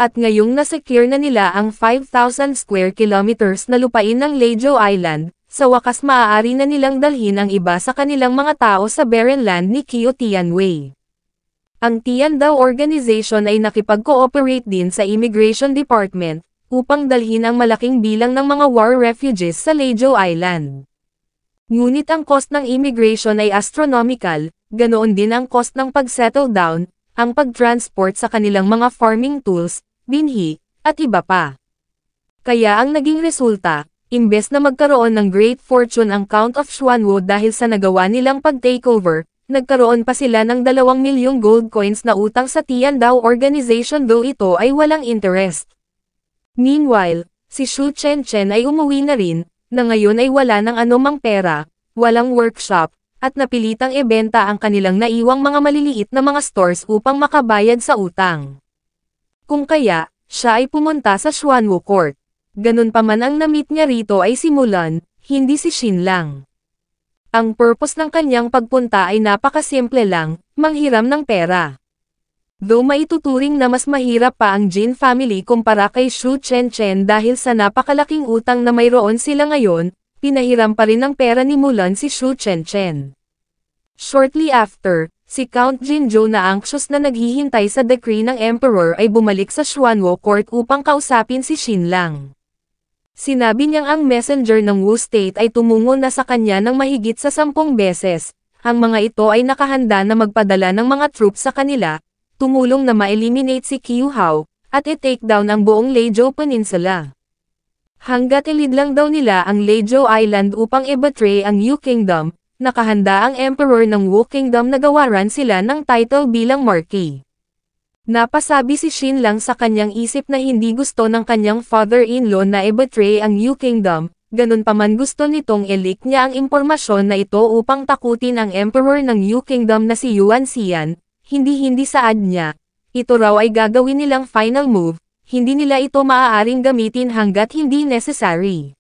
At ngayong nasecure na nila ang 5,000 square kilometers na lupain ng Leizhou Island, sa wakas maaari na nilang dalhin ang iba sa kanilang mga tao sa barren land ni Qiu Tianwei. Ang Tiandao Organization ay nakipag-cooperate din sa Immigration Department, upang dalhin ang malaking bilang ng mga war refugees sa Leizhou Island. Ngunit ang cost ng immigration ay astronomical, ganoon din ang cost ng pag-settle down, ang pag-transport sa kanilang mga farming tools, binhi, at iba pa. Kaya ang naging resulta, imbes na magkaroon ng great fortune ang Count of Xuanwo dahil sa nagawa nilang pag-takeover, nagkaroon pa sila ng 2 milyong gold coins na utang sa Tiandao Organization though ito ay walang interest. Meanwhile, si Xu Chenchen ay umuwi na rin, na ngayon ay wala ng anumang pera, walang workshop, at napilitang ibenta ang kanilang naiwang mga maliliit na mga stores upang makabayad sa utang. Kung kaya, siya ay pumunta sa Xuanwo Court. Ganun pa man ang na-meet niya rito ay si Mulan, hindi si Xin lang. Ang purpose ng kanyang pagpunta ay napakasimple lang, manghiram ng pera. Though maituturing na mas mahirap pa ang Jin family kumpara kay Xu Chenchen dahil sa napakalaking utang na mayroon sila ngayon, pinahiram pa rin ng pera ni Mulan si Xu Chenchen. Shortly after, si Count Jinzhou na anxious na naghihintay sa decree ng Emperor ay bumalik sa Xuanwo Court upang kausapin si Xin Lang. Sinabi niyang ang messenger ng Wu State ay tumungo na sa kanya ng mahigit sa 10 beses, ang mga ito ay nakahanda na magpadala ng mga troops sa kanila, tumulong na ma-eliminate si Qiu Hao, at i-take down ang buong Leizhou Peninsula. Hanggat ilid lang daw nila ang Leizhou Island upang i-betray ang Yu Kingdom, nakahanda ang Emperor ng Wu Kingdom na gawaran sila ng title bilang Marquis. Napasabi si Xin Lang sa kanyang isip na hindi gusto ng kanyang father-in-law na i-betray ang Yu Kingdom, ganun pa man gusto nitong i-leak niya ang impormasyon na ito upang takutin ang Emperor ng Yu Kingdom na si Yuan Xian. Hindi saad niya, ito raw ay gagawin nilang final move, hindi nila ito maaaring gamitin hanggat hindi necessary.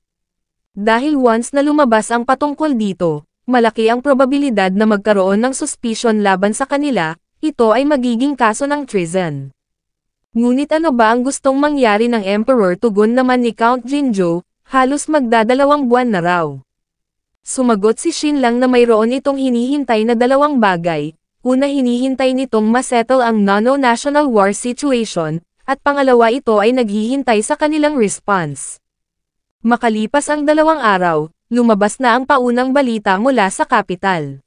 Dahil once na lumabas ang patungkol dito, malaki ang probabilidad na magkaroon ng suspicion laban sa kanila, ito ay magiging kaso ng treason. Ngunit ano ba ang gustong mangyari ng Emperor? Tugon naman ni Count Jinzhou, halos magdadalawang buwan na raw. Sumagot si Xin Lang na mayroon itong hinihintay na 2 bagay. Una, hinihintay nitong masettle ang Nano-National War situation, at pangalawa ito ay naghihintay sa kanilang response. Makalipas ang 2 araw, lumabas na ang paunang balita mula sa kapital.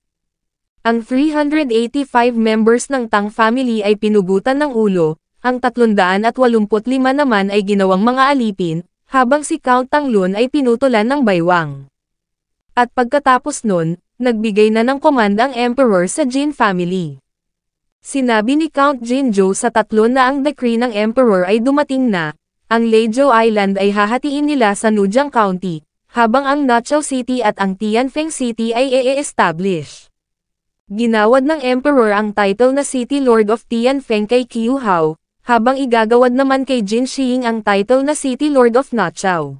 Ang 385 members ng Tang family ay pinugutan ng ulo, ang 385 naman ay ginawang mga alipin, habang si Count Tanglun ay pinutulan ng baywang. At pagkatapos nun, nagbigay na ng command ang Emperor sa Jin family. Sinabi ni Count Jinzhou sa 3 na ang decree ng Emperor ay dumating na, ang Leizhou Island ay hahatiin nila sa Nujiang County, habang ang Nachao City at ang Tianfeng City ay i-establish. Ginawad ng Emperor ang title na City Lord of Tianfeng kay Qiu Hao, habang igagawad naman kay Jin Xiying ang title na City Lord of Nachao.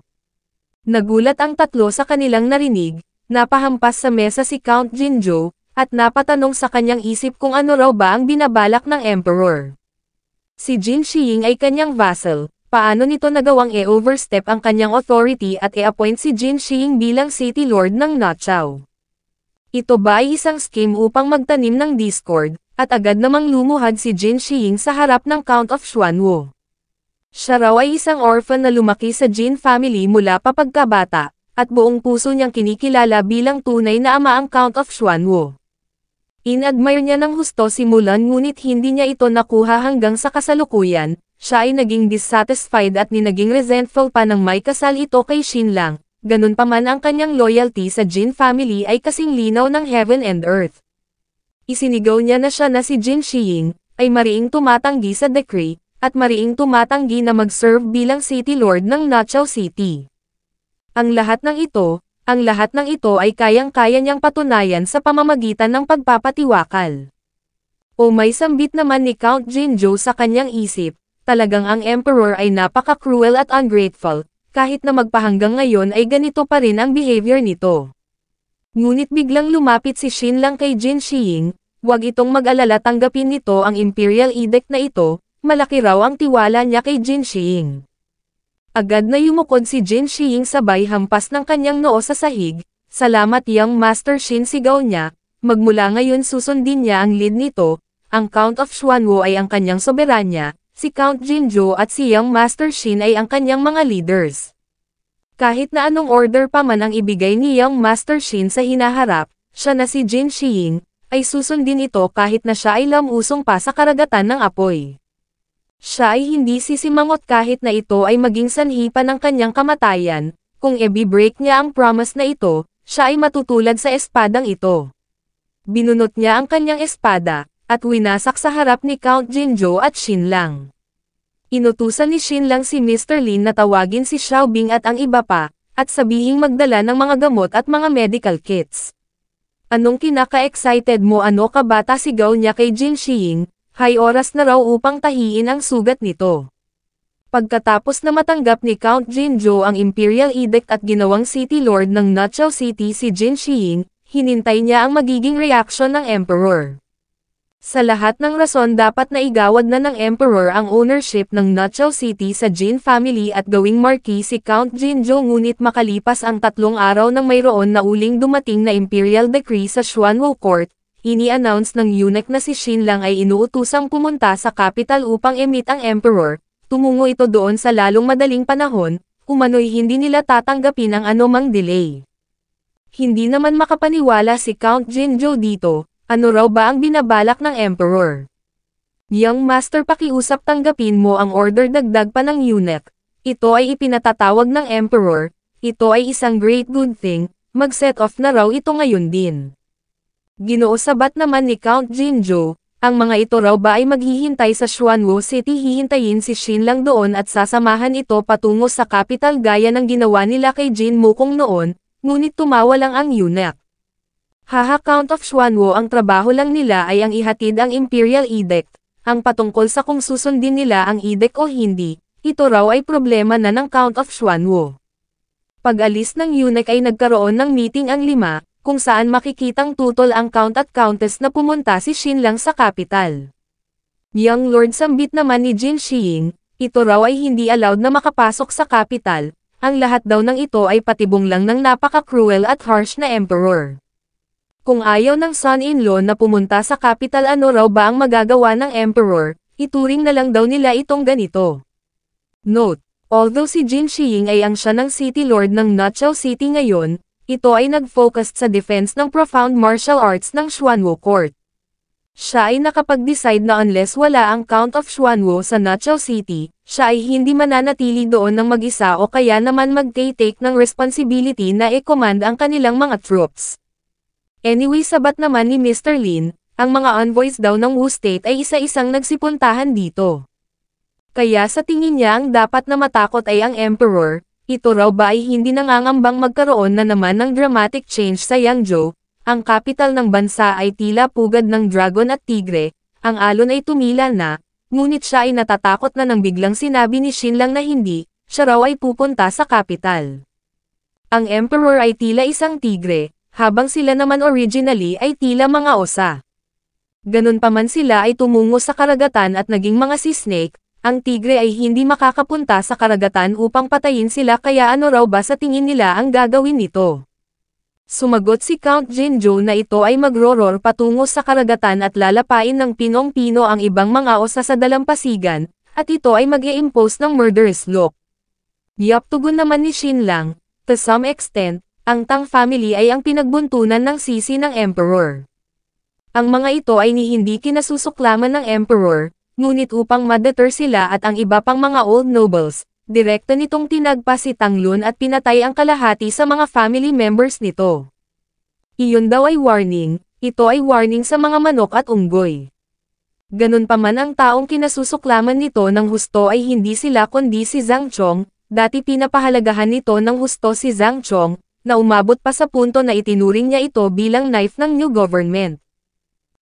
Nagulat ang 3 sa kanilang narinig. Napahampas sa mesa si Count Jinzhou, at napatanong sa kanyang isip kung ano raw ba ang binabalak ng Emperor. Si Jin Xiying ay kanyang vassal, paano nito nagawang i-overstep ang kanyang authority at i-appoint si Jin Xiying bilang City Lord ng Nachao? Ito ba ay isang scheme upang magtanim ng discord, at agad namang lumuhad si Jin Xiying sa harap ng Count of Xuanwo. Siya raw ay isang orphan na lumaki sa Jin family mula pa pagkabata, at buong puso niyang kinikilala bilang tunay na ama ang Count of Xuanwu. In-admire niya ng husto si Mulan ngunit hindi niya ito nakuha hanggang sa kasalukuyan, siya ay naging dissatisfied at naging resentful pa nang may kasal ito kay Xinlang, ganun pa man ang kanyang loyalty sa Jin family ay kasing linaw ng heaven and earth. Isinigaw niya na siya na si Jin Xiying, ay mariing tumatanggi sa decree, at mariing tumatanggi na mag-serve bilang City Lord ng Nachao City. Ang lahat ng ito ay kayang-kaya niyang patunayan sa pamamagitan ng pagpapatiwakal. O may sambit naman ni Count Jinzhou sa kanyang isip, talagang ang Emperor ay napaka-cruel at ungrateful, kahit na magpahanggang ngayon ay ganito pa rin ang behavior nito. Ngunit biglang lumapit si Xinlang kay Jin Xiying, huwag itong mag-alala, tanggapin nito ang Imperial Edict na ito, malaki raw ang tiwala niya kay Jin Xiying. Agad na yumukod si Jin Xiying sabay hampas ng kanyang noo sa sahig, salamat Young Master Xin, sigaw niya, magmula ngayon susundin niya ang lead nito, ang Count of Xuanwu ay ang kanyang soberanya, si Count Jinzhou at si Young Master Xin ay ang kanyang mga leaders. Kahit na anong order pa man ang ibigay ni Young Master Xin sa hinaharap, siya na si Jin Xiying, ay susundin ito kahit na siya ay lamusong pa sa karagatan ng apoy. Siya ay hindi sisimangot kahit na ito ay maging sanhi pa ng kanyang kamatayan, kung i-break niya ang promise na ito, siya ay matutulad sa espadang ito. Binunot niya ang kanyang espada, at winasak sa harap ni Count Jinzhou at Xinlang. Inutusan ni Xinlang si Mr. Lin na tawagin si Xiaobing at ang iba pa, at sabihing magdala ng mga gamot at mga medical kits. Anong kinaka-excited mo, ano ka bata, sigaw niya kay Jin Xiying, hay oras na raw upang tahiin ang sugat nito. Pagkatapos na matanggap ni Count Jinzhou ang Imperial Edict at ginawang City Lord ng Nachao City si Jin Xiying, hinintay niya ang magiging reaksyon ng Emperor. Sa lahat ng rason dapat na igawad na ng Emperor ang ownership ng Nachao City sa Jin family at gawing marquis si Count Jinzhou, ngunit makalipas ang 3 araw nang mayroon na uling dumating na Imperial Decree sa Xuanwu Court, ini-announce ng eunuch na si Xinlang ay inuutusang pumunta sa capital upang i-meet ang Emperor. Tumungo ito doon sa lalong madaling panahon, umano'y hindi nila tatanggapin ang anumang delay. Hindi naman makapaniwala si Count Jinzhou dito, ano raw ba ang binabalak ng Emperor? Young Master, pakiusap, tanggapin mo ang order, dagdag pa ng eunuch. Ito ay ipinatatawag ng Emperor, ito ay isang great good thing, mag-set off na raw ito ngayon din. Ginoo, sabat naman ni Count Jinzhou, ang mga ito raw ba ay maghihintay sa Xuanwu City, hihintayin si Xinlang doon at sasamahan ito patungo sa capital gaya ng ginawa nila kay Jin Mukong noon, ngunit tumawa lang ang eunuch. Haha, Count of Xuanwu, ang trabaho lang nila ay ang ihatid ang Imperial Edict, ang patungkol sa kung susundin nila ang edict o hindi, ito raw ay problema na ng Count of Xuanwu. Pag-alis ng eunuch ay nagkaroon ng meeting ang 5, kung saan makikitang tutol ang Count at Countess na pumunta si Xinlang sa capital. Young Lord, sambit naman ni Jin Xiying, ito raw ay hindi allowed na makapasok sa capital, ang lahat daw ng ito ay patibong lang ng napaka-cruel at harsh na Emperor. Kung ayaw ng son-in-law na pumunta sa capital, ano raw ba ang magagawa ng Emperor, ituring na lang daw nila itong ganito. Note, although si Jin Xiying ay ang siya ng City Lord ng Nachao City ngayon, ito ay nag-focus sa defense ng profound martial arts ng Xuanwu Court. Siya ay nakapag-decide na unless wala ang Count of Xuanwu sa Nachao City, siya ay hindi mananatili doon ng mag-isa o kaya naman mag-take ng responsibility na i-command ang kanilang mga troops. Anyway, sabat naman ni Mr. Lin, ang mga envoys daw ng Wu State ay isa-isang nagsipuntahan dito. Kaya sa tingin niya ang dapat na matakot ay ang Emperor. Ito raw ba ay hindi nangangambang magkaroon na naman ng dramatic change sa Yangzhou, ang capital ng bansa ay tila pugad ng dragon at tigre, ang alon ay tumila na, ngunit siya ay natatakot na nang biglang sinabi ni Xinlang na hindi, siya raw ay pupunta sa capital. Ang Emperor ay tila isang tigre, habang sila naman originally ay tila mga osa. Ganun pa man sila ay tumungo sa karagatan at naging mga sea snake. Ang tigre ay hindi makakapunta sa karagatan upang patayin sila, kaya ano raw ba sa tingin nila ang gagawin nito? Sumagot si Count Jinzhou na ito ay magro-roar patungo sa karagatan at lalapain ng pinong-pino ang ibang mga osa sa dalampasigan, at ito ay mag-i-impose ng murderous look. Yup, tugon naman ni Xinlang, to some extent, ang Tang family ay ang pinagbuntunan ng sisi ng Emperor. Ang mga ito ay hindi kinasusuklaman ng Emperor, ngunit upang ma-deter sila at ang iba pang mga old nobles, direkta nitong tinagpa si Tang Lun at pinatay ang kalahati sa mga family members nito. Iyon daw ay warning, ito ay warning sa mga manok at unggoy. Ganun pa man ang taong kinasusuklaman nito ng husto ay hindi sila kundi si Zhang Chong, dati pinapahalagahan nito ng husto si Zhang Chong, na umabot pa sa punto na itinuring niya ito bilang knife ng new government.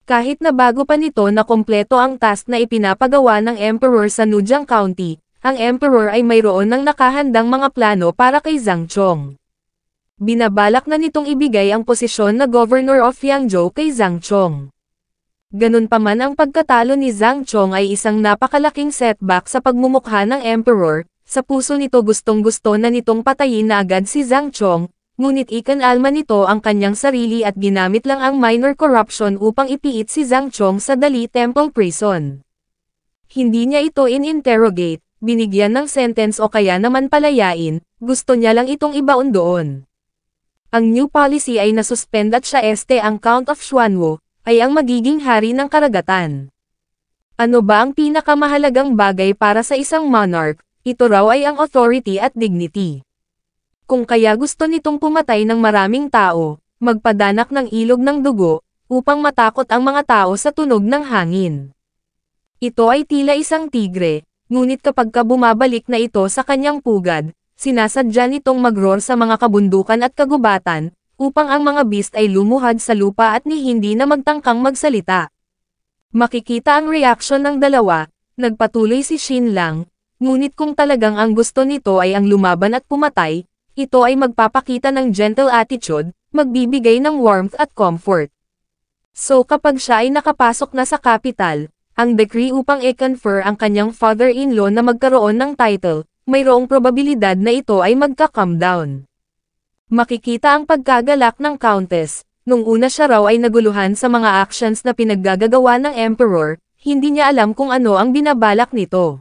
Kahit na bago pa nito na kompleto ang task na ipinapagawa ng Emperor sa Nujiang County, ang Emperor ay mayroon ng nakahandang mga plano para kay Zhang Chong. Binabalak na nitong ibigay ang posisyon na Governor of Yangzhou kay Zhang Chong. Ganun pa man ang pagkatalo ni Zhang Chong ay isang napakalaking setback sa pagmumukha ng Emperor, sa puso nito gustong-gusto na nitong patayin na agad si Zhang Chong, ngunit ikinalma nito ang kanyang sarili at ginamit lang ang minor corruption upang ipiit si Zhang Chong sa Dali Temple Prison. Hindi niya ito in-interrogate, binigyan ng sentence o kaya naman palayain, gusto niya lang itong ibaon doon. Ang new policy ay nasuspend at siya ang Count of Xuanwu, ay ang magiging hari ng karagatan. Ano ba ang pinakamahalagang bagay para sa isang monarch? Ito raw ay ang authority at dignity. Kung kaya gusto nitong pumatay ng maraming tao, magpadanak ng ilog ng dugo, upang matakot ang mga tao sa tunog ng hangin. Ito ay tila isang tigre, ngunit kapag bumabalik na ito sa kanyang pugad, sinasadya nitong mag-roar sa mga kabundukan at kagubatan, upang ang mga beast ay lumuhad sa lupa at hindi na magtangkang magsalita. Makikita ang reaksyon ng dalawa, nagpatuloy si Xinlang, ngunit kung talagang ang gusto nito ay ang lumaban at pumatay, ito ay magpapakita ng gentle attitude, magbibigay ng warmth at comfort. So kapag siya ay nakapasok na sa capital, ang decree upang i-confer ang kanyang father-in-law na magkaroon ng title, mayroong probabilidad na ito ay magka-calm down. Makikita ang pagkagalak ng Countess. Nung una siya raw ay naguluhan sa mga actions na pinaggagawa ng Emperor, hindi niya alam kung ano ang binabalak nito.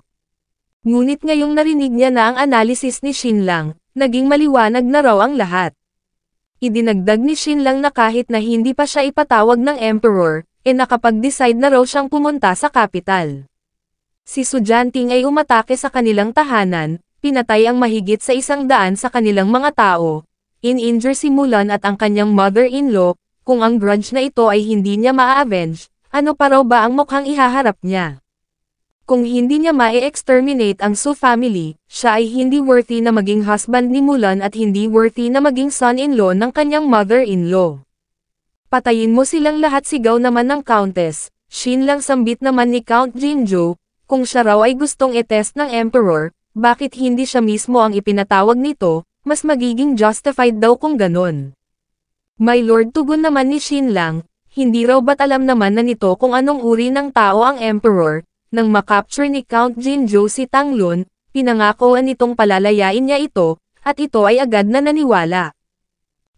Ngunit ngayong narinig niya na ang analysis ni Xinlang, naging maliwanag na raw ang lahat. Idinagdag ni Xinlang na kahit na hindi pa siya ipatawag ng Emperor, nakapag-decide na raw siyang pumunta sa capital. Si Su Jianting ay umatake sa kanilang tahanan, pinatay ang mahigit sa 100 sa kanilang mga tao, in-injure si Mulan at ang kanyang mother-in-law, kung ang grudge na ito ay hindi niya ma-avenge, ano pa raw ba ang mukhang ihaharap niya? Kung hindi niya ma-exterminate ang Su family, siya ay hindi worthy na maging husband ni Mulan at hindi worthy na maging son-in-law ng kanyang mother-in-law. Patayin mo silang lahat, sigaw naman ng Countess. Xinlang sambit naman ni Count Jinzhou, kung siya raw ay gustong i-test ng Emperor, bakit hindi siya mismo ang ipinatawag nito? Mas magiging justified daw kung ganon. My lord, tugon naman ni Xinlang, hindi raw ba't alam naman na nito kung anong uri ng tao ang Emperor, nang makapture ni Count Jinzhou si Tang Lun, pinangakoan nitong palalayain niya ito, at ito ay agad na naniwala.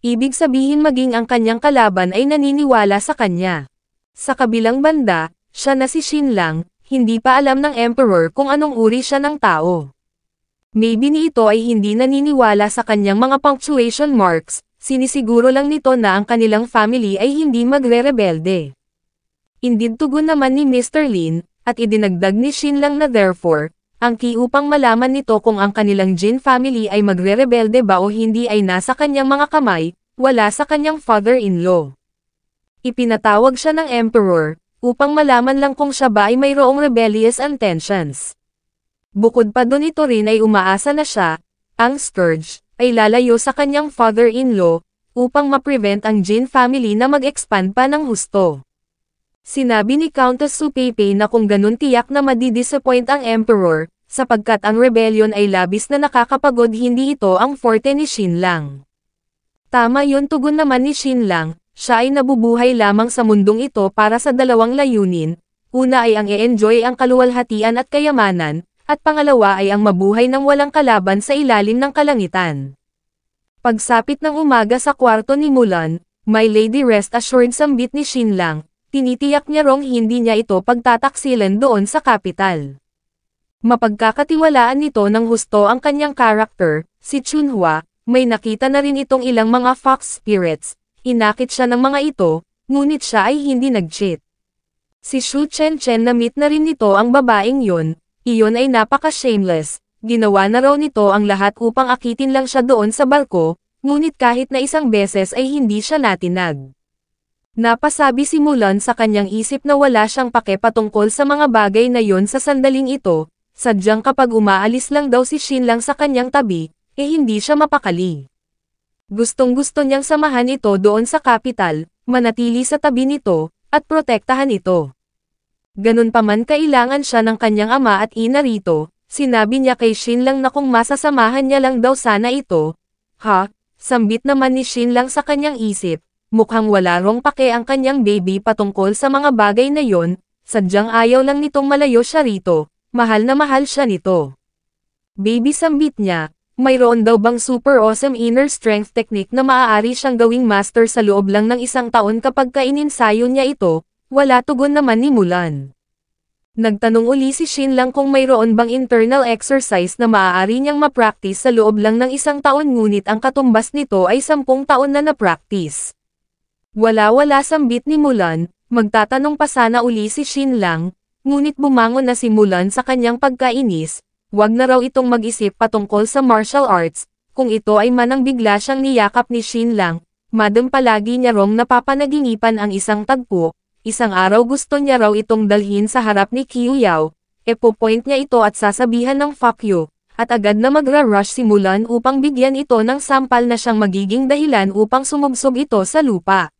Ibig sabihin maging ang kanyang kalaban ay naniniwala sa kanya. Sa kabilang banda, siya na si Xinlang, hindi pa alam ng Emperor kung anong uri siya ng tao. Maybe ni ito ay hindi naniniwala sa kanyang mga punctuation marks, sinisiguro lang nito na ang kanilang family ay hindi magre-rebelde. Indeed, tugon naman ni Mr. Lin, at idinagdag ni Xinlang na therefore, ang key upang malaman nito kung ang kanilang Jin family ay magre-rebelde ba o hindi ay nasa kanyang mga kamay, wala sa kanyang father-in-law. Ipinatawag siya ng Emperor, upang malaman lang kung siya ba ay mayroong rebellious intentions. Bukod pa doon, ito rin ay umaasa na siya, ang Scourge, ay lalayo sa kanyang father-in-law, upang ma-prevent ang Jin family na mag-expand pa ng husto. Sinabi ni Countess Su Peipei na kung ganun tiyak na madidisappoint ang Emperor, sapagkat ang rebellion ay labis na nakakapagod, hindi ito ang forte ni Xinlang. Tama yun, tugon naman ni Xinlang, siya ay nabubuhay lamang sa mundong ito para sa dalawang layunin, una ay ang i-enjoy ang kaluwalhatian at kayamanan, at pangalawa ay ang mabuhay ng walang kalaban sa ilalim ng kalangitan. Pagsapit ng umaga sa kwarto ni Mulan, My Lady rest assured sambit ni Xinlang, tinitiyak niya rong hindi niya ito pagtataksilan doon sa kapital. Mapagkakatiwalaan nito ng husto ang kanyang karakter, si Chunhua, may nakita na rin itong ilang mga fox spirits, inakit siya ng mga ito, ngunit siya ay hindi nag-cheat. Si Shu Chen na meet na rin nito ang babaeng iyon ay napaka-shameless, ginawa na raw nito ang lahat upang akitin lang siya doon sa barko, ngunit kahit na isang beses ay hindi siya natinag. Napasabi si Mulan sa kanyang isip na wala siyang pake patungkol sa mga bagay na yon sa sandaling ito, sadyang kapag umaalis lang daw si Shin lang sa kanyang tabi, hindi siya mapakali. Gustong-gusto niyang samahan ito doon sa kapital, manatili sa tabi nito, at protektahan ito. Ganun pa man kailangan siya ng kanyang ama at ina rito, sinabi niya kay Shin lang na kung masasamahan niya lang daw sana ito. Sambit naman ni Shin lang sa kanyang isip, mukhang wala rong pake ang kanyang baby patungkol sa mga bagay na yon, sadyang ayaw lang nitong malayo siya rito, mahal na mahal siya nito. Baby sambit niya, mayroon daw bang super awesome inner strength technique na maaari siyang gawing master sa loob lang ng isang taon kapag kaininsayo niya ito, wala tugon naman ni Mulan. Nagtanong uli si Shin lang kung mayroon bang internal exercise na maaari niyang ma-practice sa loob lang ng isang taon ngunit ang katumbas nito ay 10 taon na na-practice. Wala sambit ni Mulan, magtatanong pa sana uli si Shin lang, ngunit bumangon na si Mulan sa kanyang pagkainis, wag na raw itong mag-isip patungkol sa martial arts, kung ito ay manang bigla siyang niyakap ni Shin lang, madam palagi niya rong napapanaginipan ang isang tagpo. Isang araw gusto niya raw itong dalhin sa harap ni Qiu Yao, po-point niya ito at sasabihan ng fuck you, at agad na magra-rush si Mulan upang bigyan ito ng sampal na siyang magiging dahilan upang sumubsob ito sa lupa.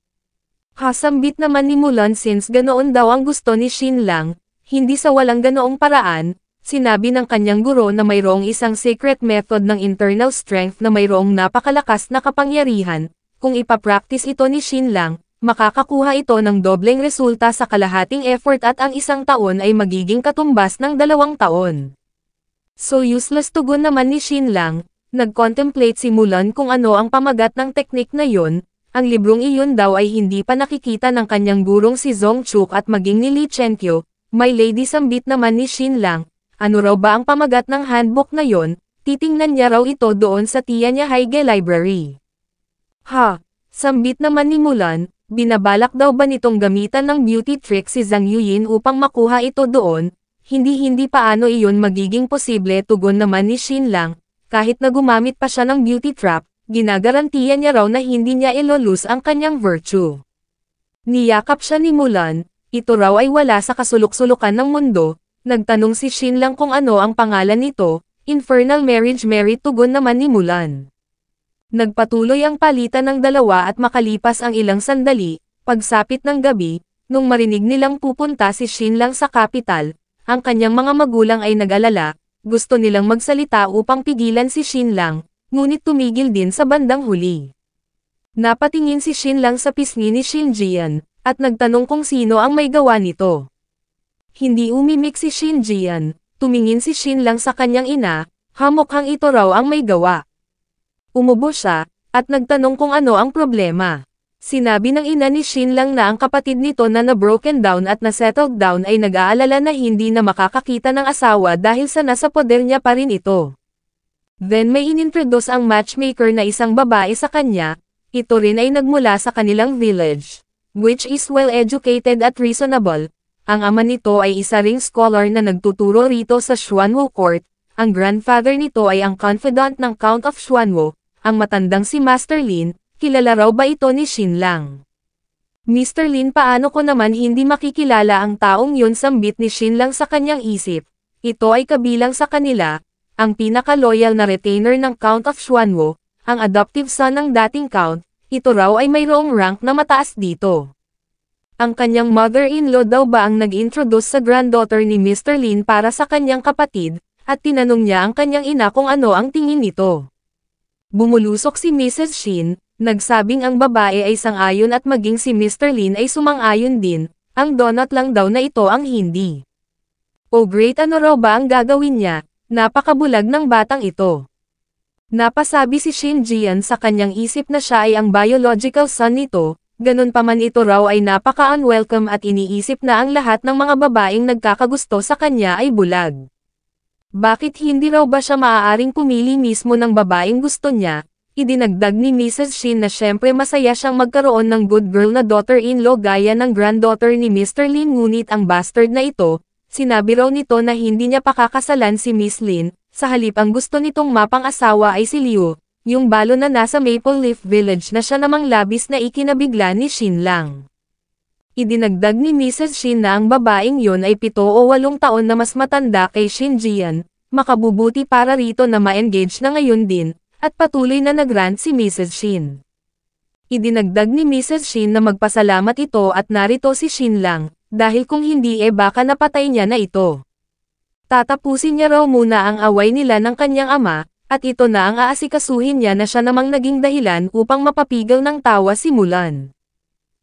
Kasambit naman ni Mulan since ganoon daw ang gusto ni Shin lang, hindi sa walang ganoong paraan, sinabi ng kanyang guro na mayroong isang secret method ng internal strength na mayroong napakalakas na kapangyarihan, kung ipapractice ito ni Shin lang, makakakuha ito ng dobleng resulta sa kalahating effort at ang isang taon ay magiging katumbas ng 2 taon. So useless tugon naman ni Shin lang, nag-contemplate si Mulan kung ano ang pamagat ng teknik na yon, ang librong iyon daw ay hindi pa nakikita ng kanyang gurong si Zongchuk at maging ni Li Chenkyo, may lady sambit naman ni Shin lang, ano raw ba ang pamagat ng handbook na yon, titingnan niya raw ito doon sa Tianya Haige Library. Sambit naman ni Mulan, binabalak daw ba nitong gamitan ng beauty trick si Zhang Yuyin upang makuha ito doon? Hindi paano iyon magiging posible tugon naman ni Shin lang, kahit na gumamit pa siya ng beauty trap, ginagarantiya niya raw na hindi niya ilolose ang kanyang virtue. Niyakap siya ni Mulan, ito raw ay wala sa kasulok-sulukan ng mundo, nagtanong si Shin lang kung ano ang pangalan nito, Infernal Marriage Mary tugon naman ni Mulan. Nagpatuloy ang palitan ng dalawa at makalipas ang ilang sandali, pagsapit ng gabi, nung marinig nilang pupunta si Shin lang sa kapital, ang kanyang mga magulang ay nag-alala, gusto nilang magsalita upang pigilan si Shin lang, ngunit tumigil din sa bandang huli. Napatingin si Shin lang sa pisngi ni Shin Jian, at nagtanong kung sino ang may gawa nito. Hindi umimik si Shin Jian, tumingin si Shin lang sa kanyang ina, mukhang ito raw ang may gawa. Umubo siya, at nagtanong kung ano ang problema. Sinabi ng ina ni Shin lang na ang kapatid nito na na-broken down at na-settled down ay nag-aalala na hindi na makakakita ng asawa dahil sa nasa poder niya pa rin ito. Then may inintroduce ang matchmaker na isang babae sa kanya, ito rin ay nagmula sa kanilang village, which is well-educated at reasonable. Ang ama nito ay isa ring scholar na nagtuturo rito sa Xuanwo Court, ang grandfather nito ay ang confidant ng Count of Xuanwo. Ang matandang si Master Lin, kilala raw ba ito ni Shin lang? Mr. Lin paano ko naman hindi makikilala ang taong yun sambit ni Shin lang sa kanyang isip, ito ay kabilang sa kanila, ang pinaka-loyal na retainer ng Count of Xuanwo, ang adoptive son ng dating Count, ito raw ay mayroong rank na mataas dito. Ang kanyang mother-in-law daw ba ang nag-introduce sa granddaughter ni Mr. Lin para sa kanyang kapatid, at tinanong niya ang kanyang ina kung ano ang tingin nito. Bumulusok si Mrs. Shin, nagsabing ang babae ay sang-ayon at maging si Mr. Lin ay sumang-ayon din, ang donut lang daw na ito ang hindi. Oh great, ano raw ba ang gagawin niya, napakabulag ng batang ito. Napasabi si Shin Jian sa kanyang isip na siya ay ang biological son nito, ganun pa man ito raw ay napaka-unwelcome at iniisip na ang lahat ng mga babaeng nagkakagusto sa kanya ay bulag. Bakit hindi raw ba siya maaaring pumili mismo ng babaeng gusto niya? Idinagdag ni Mrs. Shin na syempre masaya siyang magkaroon ng good girl na daughter-in-law gaya ng granddaughter ni Mr. Lin, ngunit ang bastard na ito, sinabi raw nito na hindi niya pakakasalan si Miss Lin, sa halip ang gusto nitong mapang-asawa ay si Liu, yung balo na nasa Maple Leaf Village na siya namang labis na ikinabigla ni Shin Lang. Idinagdag ni Mrs. Shin na ang babaeng yon ay 7 o 8 taon na mas matanda kay Shin Jian, makabubuti para rito na ma-engage na ngayon din, at patuloy na nagrant si Mrs. Shin. Idinagdag ni Mrs. Shin na magpasalamat ito at narito si Shin Lang, dahil kung hindi baka napatay niya na ito. Tatapusin niya raw muna ang away nila ng kanyang ama, at ito na ang aasikasuhin niya na siya namang naging dahilan upang mapapigil ng tawa si Mulan.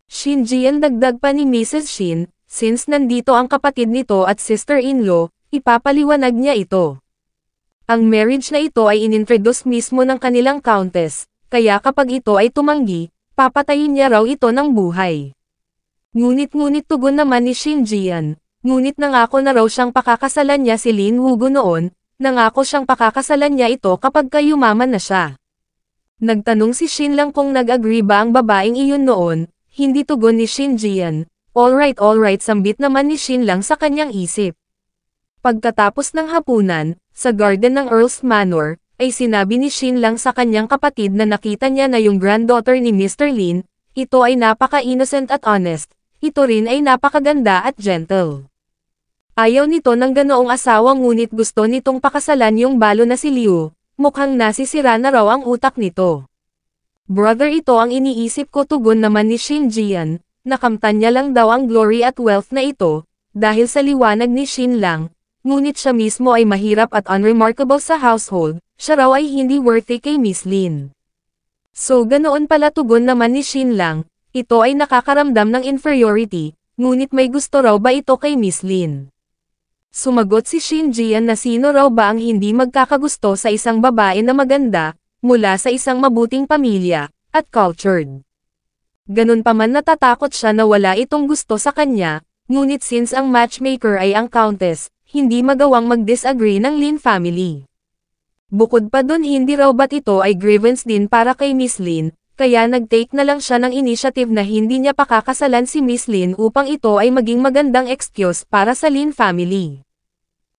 Shin Jian, dagdag pa ni Mrs. Shin, since nandito ang kapatid nito at sister-in-law, ipapaliwanag niya ito. Ang marriage na ito ay inintroduce mismo ng kanilang countess, kaya kapag ito ay tumanggi, papatayin niya raw ito ng buhay. Ngunit tugon naman ni Shin Jian, ngunit nangako na raw siyang pakakasalan niya si Lin Wugo noon, nangako siyang pakakasalan niya ito kapag yumaman na siya. Nagtanong si Shin Lang kung nag-agree ba ang babaeng iyon noon. Hindi tugon ni Shin Jian. Alright, sambit naman ni Shin Lang sa kanyang isip. Pagkatapos ng hapunan, sa garden ng Earl's Manor, ay sinabi ni Shin Lang sa kanyang kapatid na nakita niya na yung granddaughter ni Mr. Lin, ito ay napaka-innocent at honest, ito rin ay napakaganda at gentle. Ayaw nito ng ganoong asawa, ngunit gusto nitong pakasalan yung balo na si Liu, mukhang nasisira na raw ang utak nito. Brother, ito ang iniisip ko, tugon naman ni Shin Jian, nakamtan niya lang daw ang glory at wealth na ito, dahil sa liwanag ni Shin Lang, ngunit siya mismo ay mahirap at unremarkable sa household, siya raw ay hindi worthy kay Miss Lin. So ganoon pala, tugon naman ni Shin Lang, ito ay nakakaramdam ng inferiority, ngunit may gusto raw ba ito kay Miss Lin? Sumagot si Shin Jian na sino raw ba ang hindi magkakagusto sa isang babae na maganda, mula sa isang mabuting pamilya, at cultured. Ganun pa man, natatakot siya na wala itong gusto sa kanya, ngunit since ang matchmaker ay ang countess, hindi magawang mag-disagree ng Lin family. Bukod pa dun, hindi raw ba't ito ay grievance din para kay Miss Lin, kaya nag-take na lang siya ng initiative na hindi niya pakakasalan si Miss Lin upang ito ay maging magandang excuse para sa Lin family.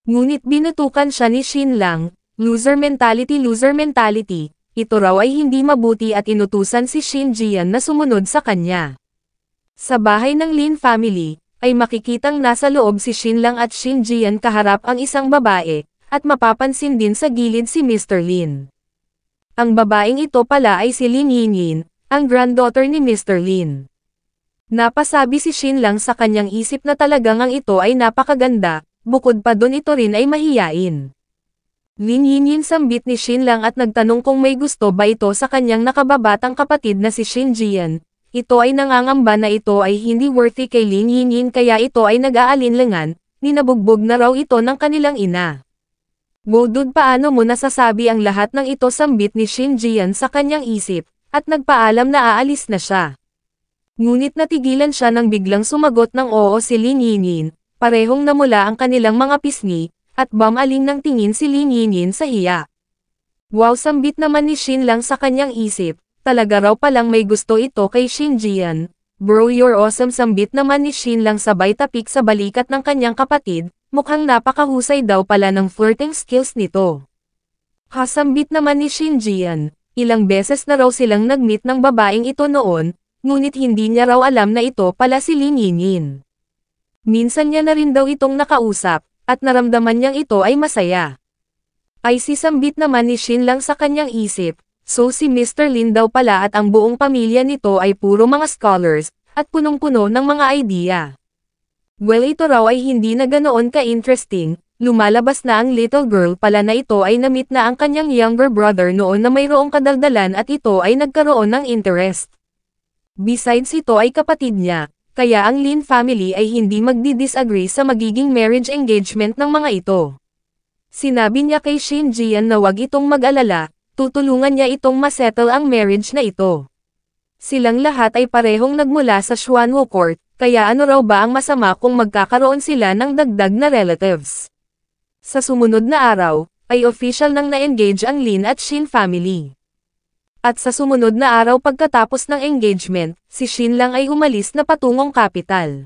Ngunit binutukan siya ni Shin Lang, loser mentality, ito raw ay hindi mabuti at inutusan si Shin Jian na sumunod sa kanya. Sa bahay ng Lin family, ay makikitang nasa loob si Shin Lang at Shin Jian kaharap ang isang babae, at mapapansin din sa gilid si Mr. Lin. Ang babaeng ito pala ay si Lin Yinyin, ang granddaughter ni Mr. Lin. Napasabi si Shin Lang sa kanyang isip na talagang ang ito ay napakaganda, bukod pa dun ito rin ay mahiyain. Lin Yinyin, sambit ni Shin Lang at nagtanong kung may gusto ba ito sa kanyang nakababatang kapatid na si Shin Jian. Ito ay nangangamba na ito ay hindi worthy kay Lin Yinyin kaya ito ay nag-aalinlangan, ninabugbog na raw ito ng kanilang ina. Wow dude, paano mo nasasabi ang lahat ng ito, sambit ni Shin Jian sa kanyang isip, at nagpaalam na aalis na siya. Ngunit natigilan siya nang biglang sumagot ng oo si Lin Yinyin, parehong namula ang kanilang mga pisngi, at bumaling ng tingin si Lin Yinyin sa hiya. Wow, sambit naman ni Shin Lang sa kanyang isip, talaga raw palang may gusto ito kay Shin Jian. Bro, you're awesome, sambit naman ni Shin Lang sabay tapik sa balikat ng kanyang kapatid, mukhang napakahusay daw pala ng flirting skills nito. Sambit naman ni Shin Jian, ilang beses na raw silang nag-meet ng babaeng ito noon, ngunit hindi niya raw alam na ito pala si Lin Yinyin. Minsan niya na rin daw itong nakausap, at naramdaman niyang ito ay masaya. Ay sisambit naman ni Shin Lang sa kanyang isip, so si Mr. Lin daw pala at ang buong pamilya nito ay puro mga scholars, at punong-puno ng mga idea. Well, ito raw ay hindi na ganoon ka-interesting, lumalabas na ang little girl pala na ito ay na-meet na ang kanyang younger brother noon na mayroong kadaldalan at ito ay nagkaroon ng interest. Besides, ito ay kapatid niya. Kaya ang Lin family ay hindi magdi-disagree sa magiging marriage engagement ng mga ito. Sinabi niya kay Shin Jian na wag itong mag-alala, tutulungan niya itong masettle ang marriage na ito. Silang lahat ay parehong nagmula sa Xuanwu Court, kaya ano raw ba ang masama kung magkakaroon sila ng dagdag na relatives? Sa sumunod na araw, ay official nang na-engage ang Lin at Shin family. At sa sumunod na araw pagkatapos ng engagement, si Shin lang ay umalis na patungong capital.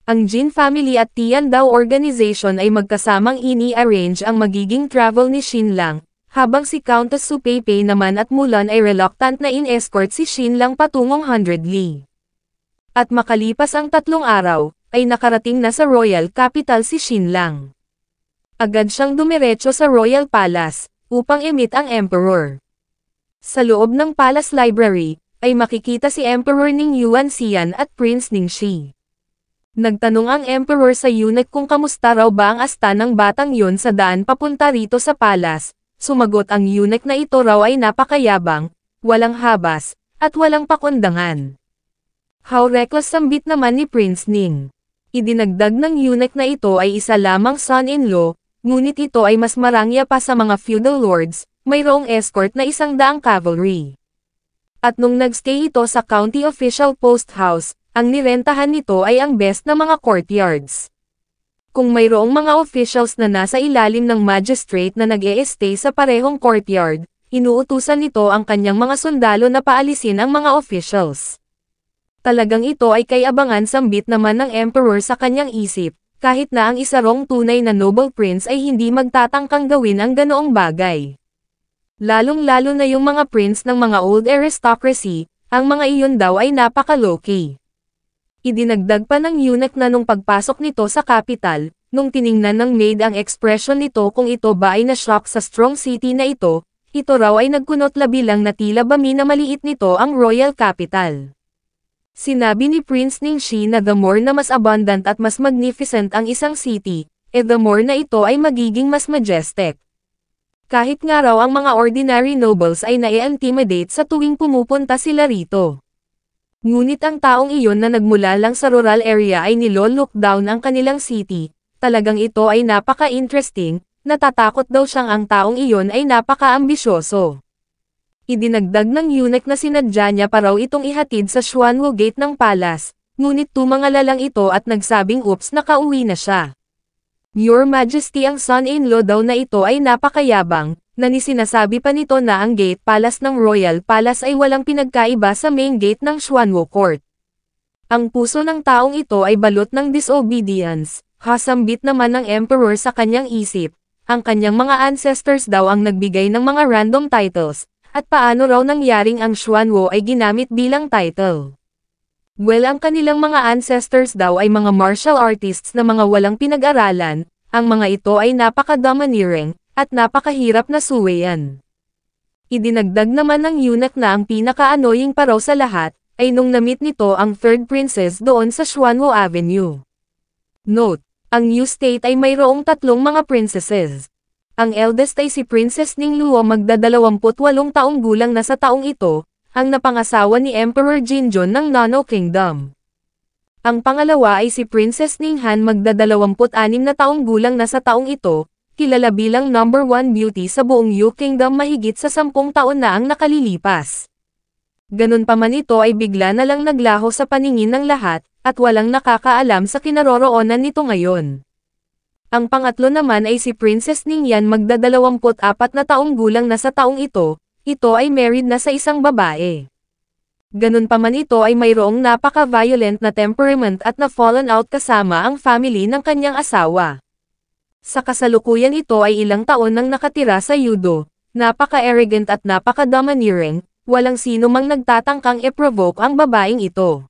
Ang Jin family at Tian Dao organization ay magkasamang ini-arrange ang magiging travel ni Shin lang, habang si Countess Su Peipei naman at Mulan ay reluctant na in-escort si Shin lang patungong 100 Li. At makalipas ang 3 araw, ay nakarating na sa Royal Capital si Shin lang. Agad siyang dumiretso sa Royal Palace, upang i-meet ang Emperor. Sa loob ng Palace Library, ay makikita si Emperor Ning Yuanxian at Prince Ning Shi. Nagtanong ang Emperor sa eunuch kung kamusta raw ba ang asta ng batang yun sa daan papunta rito sa palace. Sumagot ang eunuch na ito raw ay napakayabang, walang habas, at walang pakundangan. How reckless sambit naman ni Prince Ning. Idinagdag ng eunuch na ito ay isa lamang son-in-law, ngunit ito ay mas marangya pa sa mga feudal lords, mayroong escort na 100 cavalry. At nung nagstay ito sa county official post house, ang nirentahan nito ay ang best na mga courtyards. Kung mayroong mga officials na nasa ilalim ng magistrate na nag-e-stay sa parehong courtyard, inuutusan nito ang kanyang mga sundalo na paalisin ang mga officials. Talagang ito ay kay-abangan sambit naman ng emperor sa kanyang isip, kahit na ang isa rong tunay na noble prince ay hindi magtatangkang gawin ang ganoong bagay. Lalong-lalo na yung mga prince ng mga old aristocracy, ang mga iyon daw ay napaka-low-key. Idinagdag pa ng eunuch na nung pagpasok nito sa capital, nung tiningnan ng maid ang ekspresyon nito kung ito ba ay na-shock sa strong city na ito raw ay nagkunot labi lang na tila bami na maliit nito ang royal capital. Sinabi ni Prince Ning Shi na the more na mas abundant at mas magnificent ang isang city, the more na ito ay magiging mas majestic. Kahit nga raw ang mga ordinary nobles ay nai-intimidate sa tuwing pumupunta sila rito. Ngunit ang taong iyon na nagmula lang sa rural area ay nilo-look down ang kanilang city, talagang ito ay napaka-interesting, natatakot daw siyang ang taong iyon ay napaka-ambisyoso. Idinagdag ng eunuch na sinadya niya pa raw itong ihatid sa Xuanwu Gate ng palace, ngunit tumangala lang ito at nagsabing oops nakauwi na siya. Your Majesty ang son-in-law daw na ito ay napakayabang, na sinasabi pa nito na ang gate palace ng Royal Palace ay walang pinagkaiba sa main gate ng Xuanwu Court. Ang puso ng taong ito ay balot ng disobedience, hasambit naman ng emperor sa kanyang isip, ang kanyang mga ancestors daw ang nagbigay ng mga random titles, at paano raw nangyaring ang Xuanwu ay ginamit bilang title. Well, ang kanilang mga ancestors daw ay mga martial artists na mga walang pinag-aralan, ang mga ito ay napaka-domineering, at napakahirap na suwayan. Idinagdag naman ng eunuch na ang pinaka-annoying pa raw sa lahat, ay nung na-meet nito ang third princess doon sa Xuanwu Avenue. Note, ang new state ay mayroong 3 mga princesses. Ang eldest ay si Princess Ning Luo magda-28 taong gulang na sa taong ito, ang napangasawa ni Emperor Jinjun ng Nano Kingdom. Ang pangalawa ay si Princess Ning Han magda-26 na taong gulang na sa taong ito, kilala bilang number 1 beauty sa buong Yu Kingdom mahigit sa 10 taon na ang nakalilipas. Ganun pa man ito ay bigla na lang naglaho sa paningin ng lahat, at walang nakakaalam sa kinaroroonan nito ngayon. Ang pangatlo naman ay si Princess Ning Yan magda-24 na taong gulang na sa taong ito ay married na sa isang babae. Ganun pa man ito ay mayroong napaka-violent na temperament at na-fallen out kasama ang family ng kanyang asawa. Sa kasalukuyan ito ay ilang taon nang nakatira sa Yudo, napaka-arrogant at napaka-domineering, walang sino mang nagtatangkang i-provoke ang babaeng ito.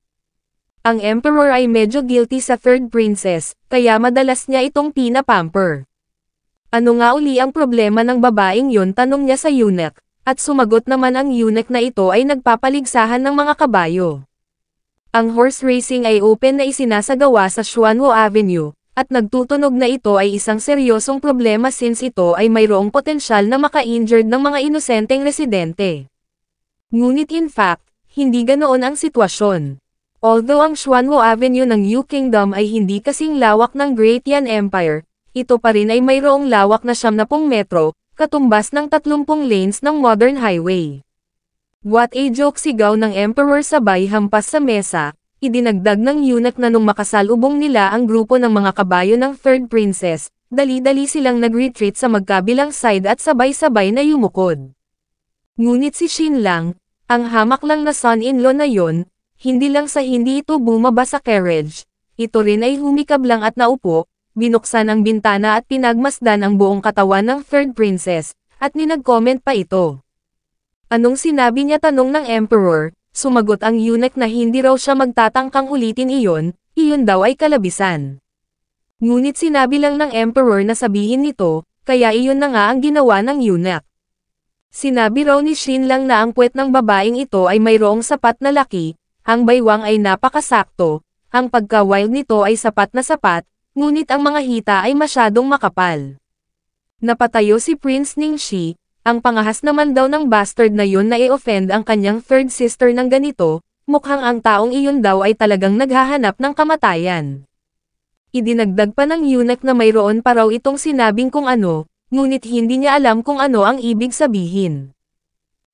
Ang emperor ay medyo guilty sa third princess, kaya madalas niya itong pinapamper. Ano nga uli ang problema ng babaeng yon, tanong niya sa eunuch, at sumagot naman ang eunuch na ito ay nagpapaligsahan ng mga kabayo. Ang horse racing ay open na isinasagawa sa Xuanwu Avenue, at nagtutunog na ito ay isang seryosong problema since ito ay mayroong potensyal na maka-injured ng mga inosenteng residente. Ngunit in fact, hindi ganoon ang sitwasyon. Although ang Xuanwu Avenue ng Yu Kingdom ay hindi kasing lawak ng Great Yan Empire, ito pa rin ay mayroong lawak na 70 metro, katumbas ng 30 lanes ng modern highway. What a joke, sigaw ng emperor sabay hampas sa mesa. Idinagdag ng eunuch na nung makasalubong nila ang grupo ng mga kabayo ng third princess, Dali-dali silang nag-retreat sa magkabilang side at sabay-sabay na yumukod. Ngunit si Shin lang, ang hamak lang na son-in-law na yon, hindi lang sa hindi ito bumaba sa carriage, ito rin ay humikab lang at naupo, binuksan ang bintana at pinagmasdan ang buong katawan ng third princess, at ninag-comment pa ito. Anong sinabi niya, tanong ng emperor? Sumagot ang eunuch na hindi raw siya magtatangkang ulitin iyon daw ay kalabisan. Ngunit sinabi lang ng emperor na sabihin nito, kaya iyon na nga ang ginawa ng eunuch. Sinabi raw ni Shin lang na ang puwet ng babaeng ito ay mayroong sapat na laki, ang baywang ay napakasakto, ang pagka-wild nito ay sapat, ngunit ang mga hita ay masyadong makapal. Napatayo si Prince Ningxi, ang pangahas naman daw ng bastard na yun na i-offend ang kanyang third sister ng ganito, mukhang ang taong iyon daw ay talagang naghahanap ng kamatayan. Idinagdag pa ng eunuch na mayroon pa raw itong sinabing kung ano, ngunit hindi niya alam kung ano ang ibig sabihin.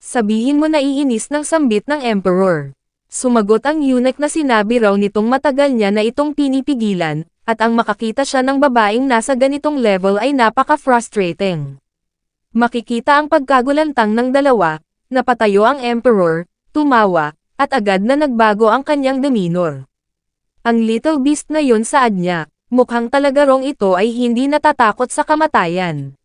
Sabihin mo, naiinis ng sambit ng emperor. Sumagot ang eunuch na sinabi raw nitong matagal niya na itong pinipigilan, at ang makakita siya ng babaeng nasa ganitong level ay napaka-frustrating. Makikita ang pagkagulantang ng dalawa, napatayo ang emperor, tumawa, at agad na nagbago ang kanyang demeanor. Ang little beast na yon, saad niya, mukhang talaga rong ito ay hindi natatakot sa kamatayan.